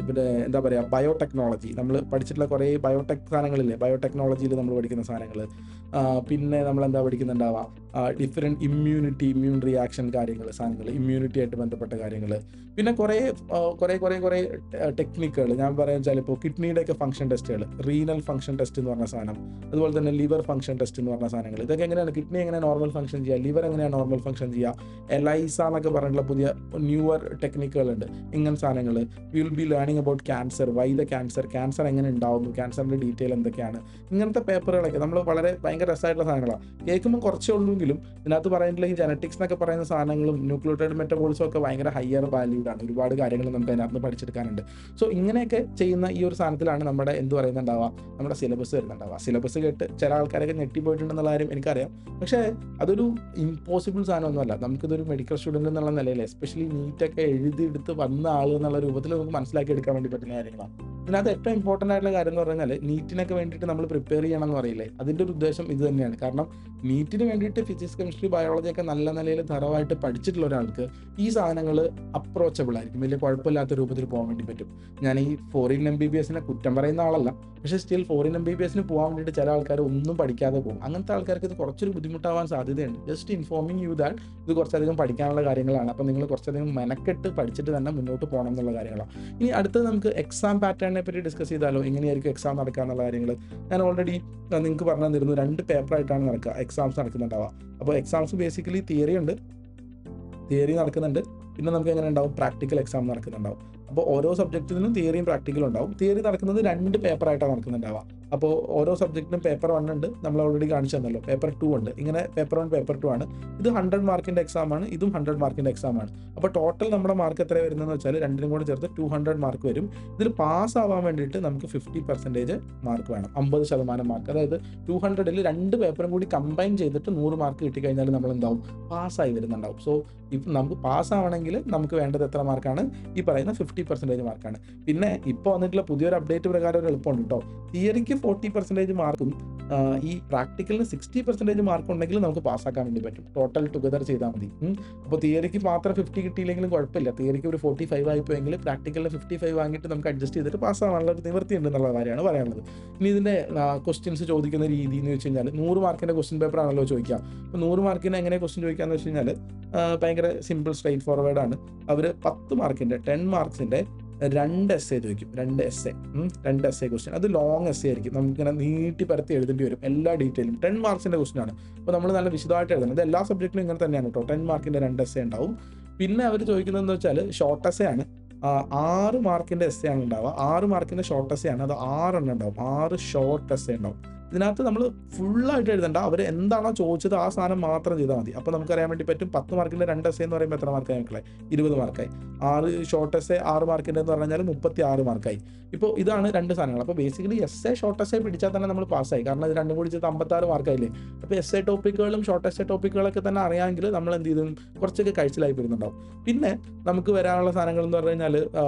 പിന്നെ എന്താ പറയുക, ബയോടെക്നോളജി നമ്മൾ പഠിച്ചിട്ടുള്ള കുറേ ബയോടെക് സാധനങ്ങളില്ലേ, ബയോടെക്നോളജിയിൽ നമ്മൾ പഠിക്കുന്ന സാധനങ്ങൾ. പിന്നെ നമ്മളെന്താ പഠിക്കുന്നുണ്ടാവുക, ഡിഫറെൻറ്റ് ഇമ്മ്യൂൺ റിയാക്ഷൻ സാധനങ്ങൾ, ഇമ്മ്യൂണിറ്റി ആയിട്ട് ബന്ധപ്പെട്ട കാര്യങ്ങൾ. പിന്നെ കുറേ ടെക്നിക്കുകൾ ഞാൻ പറയാൻ വെച്ചാൽ ഇപ്പോൾ കിഡ്നിയുടെയൊക്കെ ഫംഗ്ഷൻ ടെസ്റ്റുകൾ, റീനൽ ഫംഗ്ഷൻ ടെസ്റ്റ് എന്ന് പറഞ്ഞ സാധനം, അതുപോലെ തന്നെ ലിവർ ഫംഗ്ഷൻ ടെസ്റ്റ് എന്ന് പറഞ്ഞ സാധനങ്ങൾ. ഇതൊക്കെ എങ്ങനെയാണ് കിഡ്നി എങ്ങനെ നോർമൽ ഫംഗ്ഷൻ ചെയ്യുക, ലിവർ എങ്ങനെയാണ് നോർമൽ ഫംഗ്ഷൻ ചെയ്യുക, എലൈസ എന്നൊക്കെ പറഞ്ഞിട്ടുള്ള പുതിയ ന്യൂവർ ടെക്നിക്കുകളുണ്ട്. ഇങ്ങനെ സാധനങ്ങൾ. Will be learning about cancer, why the cancer എങ്ങനെ ഉണ്ടാവുന്നു, ക്യാൻസറിൻ്റെ ഡീറ്റെയിൽ എന്തൊക്കെയാണ്, ഇങ്ങനത്തെ പേപ്പറുകളൊക്കെ നമ്മൾ ഭയങ്കര രസമായിട്ടുള്ള സാധനങ്ങളാണ്. കേൾക്കുമ്പോൾ കുറച്ചേ ഉള്ളൂങ്കിലും ഇതിനകത്ത് പറയുന്നില്ല ഈ ജനറ്റിക്സ് എന്നൊക്കെ പറയുന്ന സാധനങ്ങളും ന്യൂക്ലിയോടൈഡ് മെറ്റബോളിസം ഒക്കെ ഭയങ്കര ഹയർ വാല്യൂഡ് ആണ്. ഒരുപാട് കാര്യങ്ങൾ നമുക്ക് അതിനകത്ത് പഠിച്ചെടുക്കാനുണ്ട്. സോ ഇങ്ങനെയൊക്കെ ചെയ്യുന്ന ഈ ഒരു സാധനത്തിലാണ് നമ്മുടെ എന്ത് പറയുന്നുണ്ടാവുക, നമ്മുടെ സിലബസ് വരുന്നുണ്ടാവുക. സിലബസ് കേട്ട് ചില ആൾക്കാരൊക്കെ ഞെട്ടിപ്പോയിട്ടുണ്ടെന്നുള്ള കാര്യം എനിക്കറിയാം. പക്ഷേ അതൊരു ഇമ്പോസിബിൾ സാധനമൊന്നുമല്ല. നമുക്കിതൊരു മെഡിക്കൽ സ്റ്റുഡൻറ്റ് എന്നുള്ള നിലയിൽ എസ്പെഷ്യലി നീറ്റൊക്കെ എഴുതിയെടുത്ത് വന്ന ആൾ എന്നുള്ള രൂപത്തിൽ നമുക്ക് മനസ്സിലാക്കി എടുക്കാൻ വേണ്ടി പറ്റുന്ന കാര്യങ്ങളാണ്. ഇതിനകത്ത് ഏറ്റവും ഇമ്പോർട്ടൻ്റ് ആയിട്ടുള്ള കാര്യം എന്ന് പറഞ്ഞാൽ നീറ്റിനൊക്കെ വേണ്ടിയിട്ട് നമ്മൾ പ്രിപ്പയർ ചെയ്യണം എന്ന് പറയില്ലേ, അതിൻ്റെ ഒരു ഉദ്ദേശം ഇത് തന്നെയാണ്. കാരണം നീറ്റിന് വേണ്ടിയിട്ട് ഫിസിക്സ്, കെമിസ്ട്രി, ബയോളജി ഒക്കെ നല്ല നിലയിൽ തറവായിട്ട് പഠിച്ചിട്ടുള്ള ഒരാൾക്ക് ഈ സാധനങ്ങൾ അപ്രോച്ചബിൾ ആയിരിക്കും, വലിയ കുഴപ്പമില്ലാത്ത രൂപത്തിൽ പോകാൻ വേണ്ടി പറ്റും. ഞാൻ ഈ ഫോറിൻ MBBS കുറ്റം പറയുന്ന ആളല്ല, പക്ഷേ സ്റ്റിൽ ഫോറിൻ MBBS പോകാൻ വേണ്ടിയിട്ട് ചില ആൾക്കാർ ഒന്നും പഠിക്കാതെ പോകും. അങ്ങനത്തെ ആൾക്കാർക്ക് ഇത് കുറച്ചൊരു ബുദ്ധിമുട്ടാവാൻ സാധ്യതയുണ്ട്. ജസ്റ്റ് ഇൻഫോമിങ് യു ദാറ്റ് ഇത് കുറച്ചധികം പഠിക്കാനുള്ള കാര്യങ്ങളാണ്. അപ്പോൾ നിങ്ങൾ കുറച്ചധികം മെനക്കെട്ട് പഠിച്ചിട്ട് തന്നെ മുന്നോട്ട് പോകണം എന്നുള്ള കാര്യങ്ങളാണ്. ഇനി അടുത്തത് നമുക്ക് എക്സാം പാറ്റേണിനെ പറ്റി ഡിസ്കസ് ചെയ്താലോ, എങ്ങനെയായിരിക്കും എക്സാം നടക്കുക എന്നുള്ള കാര്യങ്ങൾ. ഞാൻ ഓൾറെഡി നിങ്ങൾക്ക് പറഞ്ഞു തന്നിരുന്നു, 2 പേപ്പറായിട്ടാണ് നടക്കുക എക്സാംസ് നടക്കുന്നുണ്ടാവുക. അപ്പോൾ എക്സാംസ് ബേസിക്കലി തിയറി നടക്കുന്നുണ്ട്, പിന്നെ നമുക്ക് എങ്ങനെ ഉണ്ടാവും, പ്രാക്ടിക്കൽ എക്സാം നടക്കുന്നുണ്ടാവും. അപ്പോൾ ഓരോ സബ്ജക്റ്റിനും തിയറിയും പ്രാക്ടിക്കലും ഉണ്ടാവും. തിയറി നടക്കുന്നത് 2 പേപ്പറായിട്ടാണ് നടക്കുന്നുണ്ടാവുക. അപ്പോൾ ഓരോ സബ്ജക്റ്റിനും പേപ്പർ 1 ഉണ്ട്, നമ്മൾ ഓൾറെഡി കാണിച്ചു തന്നല്ലോ. പേപ്പർ 2 ഉണ്ട്. ഇങ്ങനെ പേപ്പർ 1 പേപ്പർ 2 ആണ്. ഇത് 100 മാർക്കിൻ്റെ എക്സാമാണ്, ഇതും 100 മാർക്കിൻ്റെ എക്സാമാണ്. അപ്പോൾ ടോട്ടൽ നമ്മുടെ മാർക്ക് എത്ര വരുന്നതെന്ന് വെച്ചാൽ രണ്ടിനും കൂടെ ചേർത്ത് 200 മാർക്ക് വരും. ഇതിൽ പാസ്സാവാൻ വേണ്ടിയിട്ട് നമുക്ക് 50% മാർക്ക് വേണം, 50% മാർക്ക്. അതായത് 200ൽ 2 പേപ്പറും കൂടി കമ്പൈൻ ചെയ്തിട്ട് 100 മാർക്ക് കിട്ടിക്കഴിഞ്ഞാൽ നമ്മൾ എന്താവും, പാസ്സായി വരുന്നുണ്ടാവും. സോ ഇപ്പം നമുക്ക് പാസ്സാവണമെങ്കിൽ നമുക്ക് വേണ്ടത് എത്ര മാർക്കാണ്, ഈ പറയുന്ന 50% മാർക്കാണ്. പിന്നെ ഇപ്പോൾ വന്നിട്ടുള്ള പുതിയൊരു അപ്ഡേറ്റ് പ്രകാരം ഒരു എളുപ്പമുണ്ട് കേട്ടോ. തിയറിക്ക് 40% മാർക്കും ഈ പ്രാക്ടിക്കലിന് 60% മാർക്ക് ഉണ്ടെങ്കിൽ നമുക്ക് പാസ്സാക്കാൻ വേണ്ടി പറ്റും. ടോട്ടൽ ടുഗദർ ചെയ്താൽ മതി. അപ്പോൾ തിയറിക്ക് മാത്രം 50 കിട്ടിയില്ലെങ്കിലും കുഴപ്പമില്ല. തിയറിക്ക് ഒരു 45 ആയിപ്പോയെങ്കിൽ പ്രാക്ടിക്കലിന് 55 വാങ്ങിയിട്ട് നമുക്ക് അഡ്ജസ്റ്റ് ചെയ്തിട്ട് പാസ്സാവാനുള്ള ഒരു നിവൃത്തി ഉണ്ട് എന്നുള്ള കാര്യമാണ് പറയാനുള്ളത്. ഇനി ഇതിൻ്റെ ക്വസ്റ്റ്യൻസ് ചോദിക്കുന്ന രീതി എന്ന് വെച്ച് കഴിഞ്ഞാൽ 100 മാർക്കിൻ്റെ ക്വസ്റ്റ്യൻ പേപ്പർ ആണല്ലോ ചോദിക്കുക. അപ്പോൾ 100 മാർക്കിന് എങ്ങനെ ക്വസ്റ്റ്യൻ ചോദിക്കാന്ന് വെച്ച് കഴിഞ്ഞാൽ ഭയങ്കര സിമ്പിൾ സ്ട്രെയിറ്റ് ഫോർവേഡ് ആണ്. അവർ 10 മാർക്കിൻ്റെ 10 മാർക്സിൻ്റെ 2 എസ്സേ ചോദിക്കും. 2 എസ്സേ ക്വസ്റ്റ്യൻ. അത് ലോങ് എസ്സേ ആയിരിക്കും, നമുക്കിങ്ങനെ നീട്ടി പരത്തി എഴുതേണ്ടി വരും എല്ലാ ഡീറ്റെയിലും. 10 മാർക്സിൻ്റെ ക്വസ്റ്റ്യൻ ആണ്. അപ്പോൾ നമ്മൾ നല്ല വിശദമായിട്ട് എഴുതണം. ഇത് എല്ലാ സബ്ജക്റ്റിലും ഇങ്ങനെ തന്നെയാണ് കേട്ടോ. 10 മാർക്കിൻ്റെ 2 എസ്സേ ഉണ്ടാവും. പിന്നെ അവർ ചോദിക്കുന്നതെന്ന് വെച്ചാൽ ഷോർട്ട് എസ്സേ ആണ്. 6 മാർക്കിൻ്റെ എസ്സേ ആണ് ഉണ്ടാവുക. 6 മാർക്കിൻ്റെ ഷോർട്ട് എസ്സേ ആണ്. അത് 6 എണ്ണം ഉണ്ടാവും. 6 ഷോർട്ട് എസ്സേ ഉണ്ടാവും. ഇതിനകത്ത് നമ്മൾ ഫുള്ളായിട്ട് എഴുതണ്ട, അവർ എന്താണോ ചോദിച്ചത് ആ സാധനം മാത്രം ചെയ്താൽ മതി. അപ്പോൾ നമുക്കറിയാൻ വേണ്ടി പറ്റും 10 മാർക്കിൻ്റെ 2 എസ്സേ എന്ന് പറയുമ്പോൾ എത്ര മാർക്കായി മക്കളെ, 20 മാർക്കായി. 6 ഷോർട്ട് എസ്സേ 6 മാർക്കിൻ്റെ എന്ന് പറഞ്ഞാൽ 36 മാർക്കായി. ഇപ്പോൾ ഇതാണ് 2 സാധനങ്ങൾ. അപ്പോൾ ബേസിക്കലി എസ്സേ ഷോർട്ട് എസ്സേ പിടിച്ചാൽ തന്നെ നമ്മൾ പാസ്സായി. കാരണം ഇത് രണ്ടും കൂടി ചെയ്ത് 56 മാർക്കായില്ലേ. അപ്പോൾ എസ്സേ ടോപ്പിക്കുകളും ഷോർട്ട് എസ്സേ ടോപ്പിക്കുകളൊക്കെ തന്നെ അറിയാമെങ്കിൽ നമ്മൾ എന്ത് ചെയ്തും കുറച്ചൊക്കെ കഴിച്ചിലായി വരുന്നുണ്ടാവും. പിന്നെ നമുക്ക് വരാനുള്ള സാധനങ്ങൾ എന്ന് പറഞ്ഞു കഴിഞ്ഞാൽ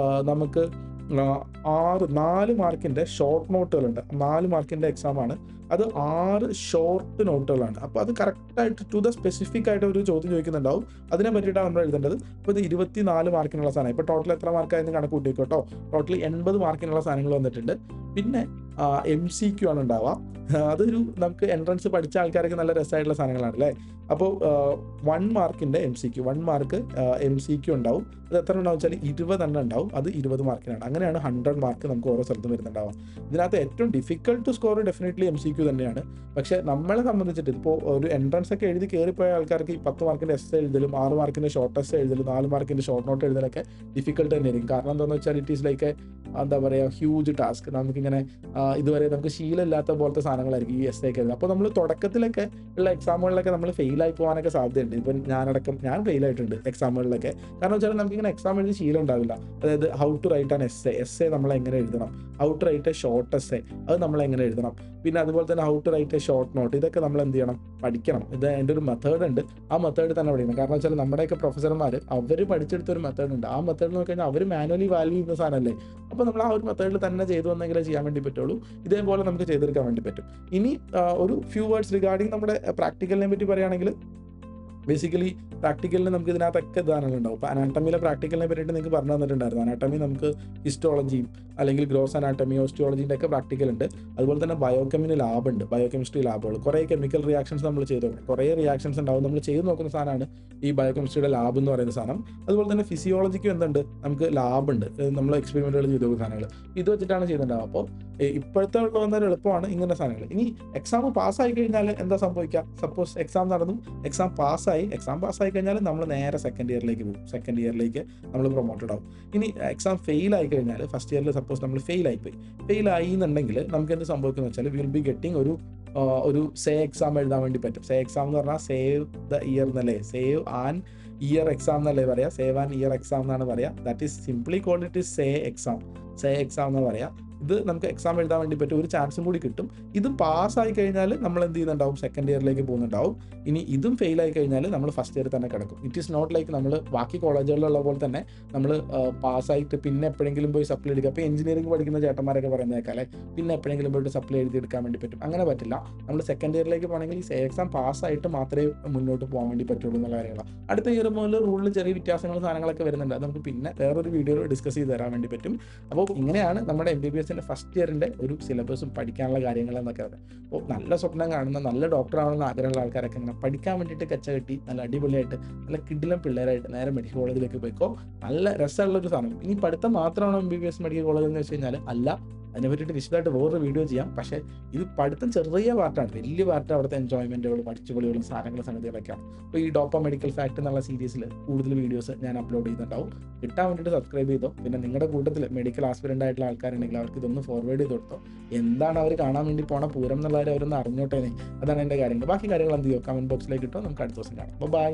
നമുക്ക് 4 മാർക്കിൻ്റെ ഷോർട്ട് നോട്ടുകളുണ്ട്. 4 മാർക്കിൻ്റെ എക്സാമാണ്. അത് 6 ഷോർട്ട് നോട്ടുകളാണ്. അപ്പോൾ അത് കറക്റ്റായിട്ട് ടു ദ സ്പെസിഫിക് ആയിട്ട് ഒരു ചോദ്യം ചോദിക്കുന്നുണ്ടാവും. അതിനെ പറ്റിയിട്ടാണ് നമ്മൾ എഴുതേണ്ടത്. അപ്പോൾ ഇത് 24 മാർക്കിനുള്ള സാധനം. ഇപ്പോൾ ടോട്ടൽ എത്ര മാർക്കായെന്ന് കണക്ക് കൂട്ടിക്കോട്ടോ. ടോട്ടൽ 80 മാർക്കിനുള്ള സാധനങ്ങൾ വന്നിട്ടുണ്ട്. പിന്നെ MCQ ആണ് ഉണ്ടാവുക. അതൊരു നമുക്ക് എൻട്രൻസ് പഠിച്ച ആൾക്കാർക്ക് നല്ല രസമായിട്ടുള്ള സാധനങ്ങളാണ് അല്ലേ. അപ്പോൾ 1 മാർക്കിൻ്റെ MCQ, 1 മാർക്ക് MCQ ഉണ്ടാവും. അത് എത്ര ഉണ്ടാവും വെച്ചാൽ 20 എണ്ണം ഉണ്ടാവും. അത് 20 മാർക്കിനാണ്. അങ്ങനെയാണ് 100 മാർക്ക് നമുക്ക് ഓരോ സ്ഥലത്തും വരുന്നുണ്ടാവുക. ഇതിനകത്ത് ഏറ്റവും difficult to score definitely MCQ തന്നെയാണ്. പക്ഷേ നമ്മളെ സംബന്ധിച്ചിട്ട് ഇപ്പോൾ ഒരു എൻട്രൻസ് ഒക്കെ എഴുതി കയറിപ്പോയ ആൾക്കാർക്ക് ഈ 10 മാർക്കിൻ്റെ എസ്സേ എഴുതലും 6 മാർക്കിൻ്റെ ഷോർട്ട് എസ്സേ എഴുതലും 4 മാർക്കിൻ്റെ ഷോർട്ട് നോട്ട് എഴുതലൊക്കെ ഡിഫിക്കൽട്ട് തന്നെയായിരിക്കും. കാരണം എന്താണെന്ന് വെച്ചാൽ ഇറ്റ് ഈസ് ലൈക്ക് എന്താ പറയുക, ഹ്യൂജ് ടാസ്ക്. നമുക്കിങ്ങനെ ഇതുവരെ നമുക്ക് ശീലമില്ലാത്ത പോലത്തെ സാധനങ്ങളായിരിക്കും ഈ എസ്സേ ഒക്കെ എഴുതുന്നത്. അപ്പോൾ നമ്മൾ തുടക്കത്തിലൊക്കെ ഉള്ള എക്സാമുകളിലൊക്കെ നമ്മൾ ഫെയിലായി പോകാനൊക്കെ സാധ്യതയുണ്ട്. ഇപ്പം ഞാൻ ഫെയിലായിട്ടുണ്ട് എക്സാമുകളിലൊക്കെ. കാരണം വെച്ചാൽ നമുക്കിങ്ങനെ എക്സാം എഴുതി ശീലം ഉണ്ടാവില്ല. അതായത് how to write an essay നമ്മൾ എങ്ങനെ എഴുതണം, how to write a short essay അത് നമ്മൾ എങ്ങനെ എഴുതണം, പിന്നെ അതുപോലെ തന്നെ how to write a short note, ഇതൊക്കെ നമ്മൾ എന്ത് ചെയ്യണം, പഠിക്കണം. ഇത് എൻ്റെ ഒരു മെത്തേഡ് ഉണ്ട്. ആ മെത്തേഡ് തന്നെ പഠിക്കണം. കാരണം വെച്ചാൽ നമ്മുടെയൊക്കെ പ്രൊഫസർമാർ അവർ പഠിച്ചെടുത്തൊരു മെത്തേഡ് ഉണ്ട്. ആ മെത്തേഡ് നോക്കി കഴിഞ്ഞാൽ അവർ മാനുവലി വാല്യൂ ചെയ്യുന്ന സാധനമല്ലേ. അപ്പോൾ നമ്മൾ ആ ഒരു മെത്തേഡിൽ തന്നെ ചെയ്തു വന്നെങ്കിലേ ചെയ്യാൻ വേണ്ടി പറ്റുള്ളൂ. ഇതേപോലെ നമുക്ക് ചെയ്തെടുക്കാൻ വേണ്ടി പറ്റും. ഇനി ഒരു ഫ്യൂ വേർഡ്സ് റിഗാർഡിങ് നമ്മുടെ പ്രാക്ടിക്കലിനെ പറ്റി പറയുകയാണെങ്കിൽ, ബേസിക്കലി പ്രാക്ടിക്കലിന് നമുക്ക് ഇതിനകത്തൊക്കെ ഇതാണല്ലോ ഉണ്ടാവും. ഇപ്പോൾ അനാട്ടമിയിലെ പ്രാക്ടിക്കലിനെ പറ്റിയിട്ട് നിങ്ങൾക്ക് പറഞ്ഞു തന്നിട്ടുണ്ടായിരുന്നു. അനാട്ടമി നമുക്ക് ഹിസ്റ്റോളജിയും അല്ലെങ്കിൽ ഗ്രോസ് അനാട്ടമി, ഓസ്റ്റിയോളജിൻ്റെ ഒക്കെ പ്രാക്ടിക്കൽ ഉണ്ട്. അതുപോലെ തന്നെ ബയോകെമിന് ലാബ് ഉണ്ട്, ബയോകെമിസ്ട്രി ലാബുകൾ. കുറേ കെമിക്കൽ റിയാക്ഷൻസ് നമ്മൾ ചെയ്ത് നോക്കണം. കുറേ റിയാക്ഷൻസ് ഉണ്ടാവും. നമ്മൾ ചെയ്ത് നോക്കുന്ന സാധനമാണ് ഈ ബയോകെമിസ്ട്രിയുടെ ലാബ് എന്ന് പറയുന്ന സാധനം. അതുപോലെ തന്നെ ഫിസിയോളജിക്കും എന്തുണ്ട്, നമുക്ക് ലാബ് ഉണ്ട്. നമ്മൾ എക്സ്പെരിമെൻറ്റുകൾ ചെയ്ത് നോക്കുന്ന സാധനങ്ങൾ ഇത് വെച്ചിട്ടാണ് ചെയ്യുന്നുണ്ടാവുക. അപ്പോൾ ഇപ്പോഴത്തെ ഉള്ള വന്നൊരു എളുപ്പമാണ് ഇങ്ങനെ സാധനങ്ങൾ. ഇനി എക്സാം പാസ്സായി കഴിഞ്ഞാൽ എന്താ സംഭവിക്കുക? സപ്പോസ് എക്സാം നടന്നു, എക്സാം പാസ്സായി കഴിഞ്ഞാൽ നമ്മൾ നേരെ സെക്കൻഡ് ഇയറിലേക്ക് പോകും. സെക്കൻഡ് ഇയറിലേക്ക് നമ്മൾ പ്രൊമോട്ടഡ് ആവും. ഇനി എക്സാം ഫെയിൽ ആയി കഴിഞ്ഞാൽ, ഫസ്റ്റ് ഇയറിൽ സപ്പോസ് നമ്മൾ ഫെയിൽ ആയി എന്നുണ്ടെങ്കിൽ നമുക്ക് എന്ത് സംഭവിക്കുന്നത് വെച്ചാൽ വിൽ ബി ഗെറ്റിംഗ് ഒരു സേ എക്സാം എഴുതാൻ വേണ്ടി പറ്റും. സേ എക്സാം എന്ന് പറഞ്ഞാൽ സേവ് ദ ഇയർ എന്നല്ലേ, സേവ് ആൻ ഇയർ എക്സാം എന്നല്ലേ പറയാം. സേവ് ആൻ ഇയർ എക്സാം എന്നാണ് പറയാം. That is simply called it is say exam എന്ന് പറയാം. ഇത് നമുക്ക് എക്സാം എഴുതാൻ വേണ്ടി പറ്റും, ഒരു ചാൻസും കൂടി കിട്ടും. ഇതും പാസ്സായി കഴിഞ്ഞാൽ നമ്മൾ എന്ത് ചെയ്യുന്നുണ്ടാവും, സെക്കൻഡ് ഇയറിലേക്ക് പോകുന്നുണ്ടാവും. ഇനി ഇതും ഫെയിൽ ആയി കഴിഞ്ഞാൽ നമ്മൾ ഫസ്റ്റ് ഇയർ തന്നെ കിടക്കും. ഇറ്റ് ഈസ് നോട്ട് ലൈക്ക് നമ്മൾ ബാക്കി കോളേജുകളിലുള്ള പോലെ തന്നെ നമ്മൾ പാസ്സായിട്ട് പിന്നെ എപ്പോഴെങ്കിലും പോയി സപ്ലൈ എടുക്കുക. അപ്പോൾ എഞ്ചിനീയറിംഗ് പഠിക്കുന്ന ചേട്ടന്മാരൊക്കെ പറയുന്നേക്കാളെ പിന്നെ എപ്പോഴെങ്കിലും പോയിട്ട് സപ്ലൈ എഴുതി എടുക്കാൻ വേണ്ടി പറ്റും. അങ്ങനെ പറ്റില്ല. നമ്മൾ സെക്കൻഡ് ഇയറിലേക്ക് പോകണമെങ്കിൽ ഈ എക്സാം പാസ്സായിട്ട് മാത്രമേ മുന്നോട്ട് പോകാൻ വേണ്ടി പറ്റുള്ളൂ എന്നുള്ള കാര്യങ്ങളാണ്. അടുത്ത ഇയർ മുതൽ റൂളിൽ ചെറിയ വ്യത്യാസങ്ങളും സാധനങ്ങളൊക്കെ വരുന്നുണ്ട്. അത് നമുക്ക് പിന്നെ വേറൊരു വീഡിയോയിൽ ഡിസ്കസ് ചെയ്ത് തരാൻ വേണ്ടി പറ്റും. അപ്പോൾ ഇങ്ങനെയാണ് നമ്മുടെ MBBSൻ്റെ ഫസ്റ്റ് ഇയറിൻ്റെ ഒരു സിലബസും പഠിക്കാനുള്ള കാര്യങ്ങളെന്നൊക്കെ പറയുന്നത്. അപ്പോൾ നല്ല സ്വപ്നം കാണുന്ന, നല്ല ഡോക്ടറാണെന്ന് ആഗ്രഹമുള്ള ആൾക്കാരൊക്കെ ഇങ്ങനെ പഠിക്കാൻ വേണ്ടിയിട്ട് കച്ച കെട്ടി നല്ല അടിപൊളിയായിട്ട് നല്ല കിടിലം പിള്ളേരായിട്ട് നേരെ മെഡിക്കൽ കോളേജിലേക്ക് പോയിക്കോ. നല്ല രസമുള്ളൊരു സാധനം. ഇനി പഠിത്തം മാത്രമാണോ MBBS മെഡിക്കൽ കോളേജ് എന്ന് വെച്ച് കഴിഞ്ഞാൽ അല്ല, അതിനെ പറ്റിയിട്ട് വിശദമായിട്ട് വേറൊരു വീഡിയോ ചെയ്യാം. പക്ഷേ ഇത് പഠിത്തം ചെറിയ പാർട്ടാണ്, വലിയ പാർട്ട് അവിടുത്തെ എൻജോയ്മെൻറ്റുകളും പഠിച്ചുപൊളികളും സാധനങ്ങളും സംഗതികളൊക്കെയാണ്. അപ്പോൾ ഈ ഡോപ്പ മെഡിക്കൽ ഫാക്ട് എന്നുള്ള സീരീസിൽ കൂടുതൽ വീഡിയോസ് ഞാൻ അപ്ലോഡ് ചെയ്യുന്നുണ്ടാവും. കിട്ടാൻ വേണ്ടിയിട്ട് സബ്സ്ക്രൈബ് ചെയ്തോ. പിന്നെ നിങ്ങളുടെ കൂട്ടത്തിൽ മെഡിക്കൽ ആസ്പിരൻ്റ് ആയിട്ടുള്ള ആൾക്കാരുണ്ടെങ്കിൽ അവർക്ക് ഇതൊന്ന് ഫോർവേഡ് ചെയ്ത് കൊടുത്തോ. എന്താണ് അവർ കാണാൻ വേണ്ടി പോണ പൂരം എന്നുള്ളവരെ അവരൊന്ന് അറിഞ്ഞോട്ടേ. അതാണ് എൻ്റെ കാര്യങ്ങൾ. ബാക്കി കാര്യങ്ങൾ എന്ത് ചെയ്യുമോ കമൻറ്റ് ബോക്സിലേക്ക് ഇട്ടോ. നമുക്ക് അടുത്ത ദിവസം കാണാം. ബൈ.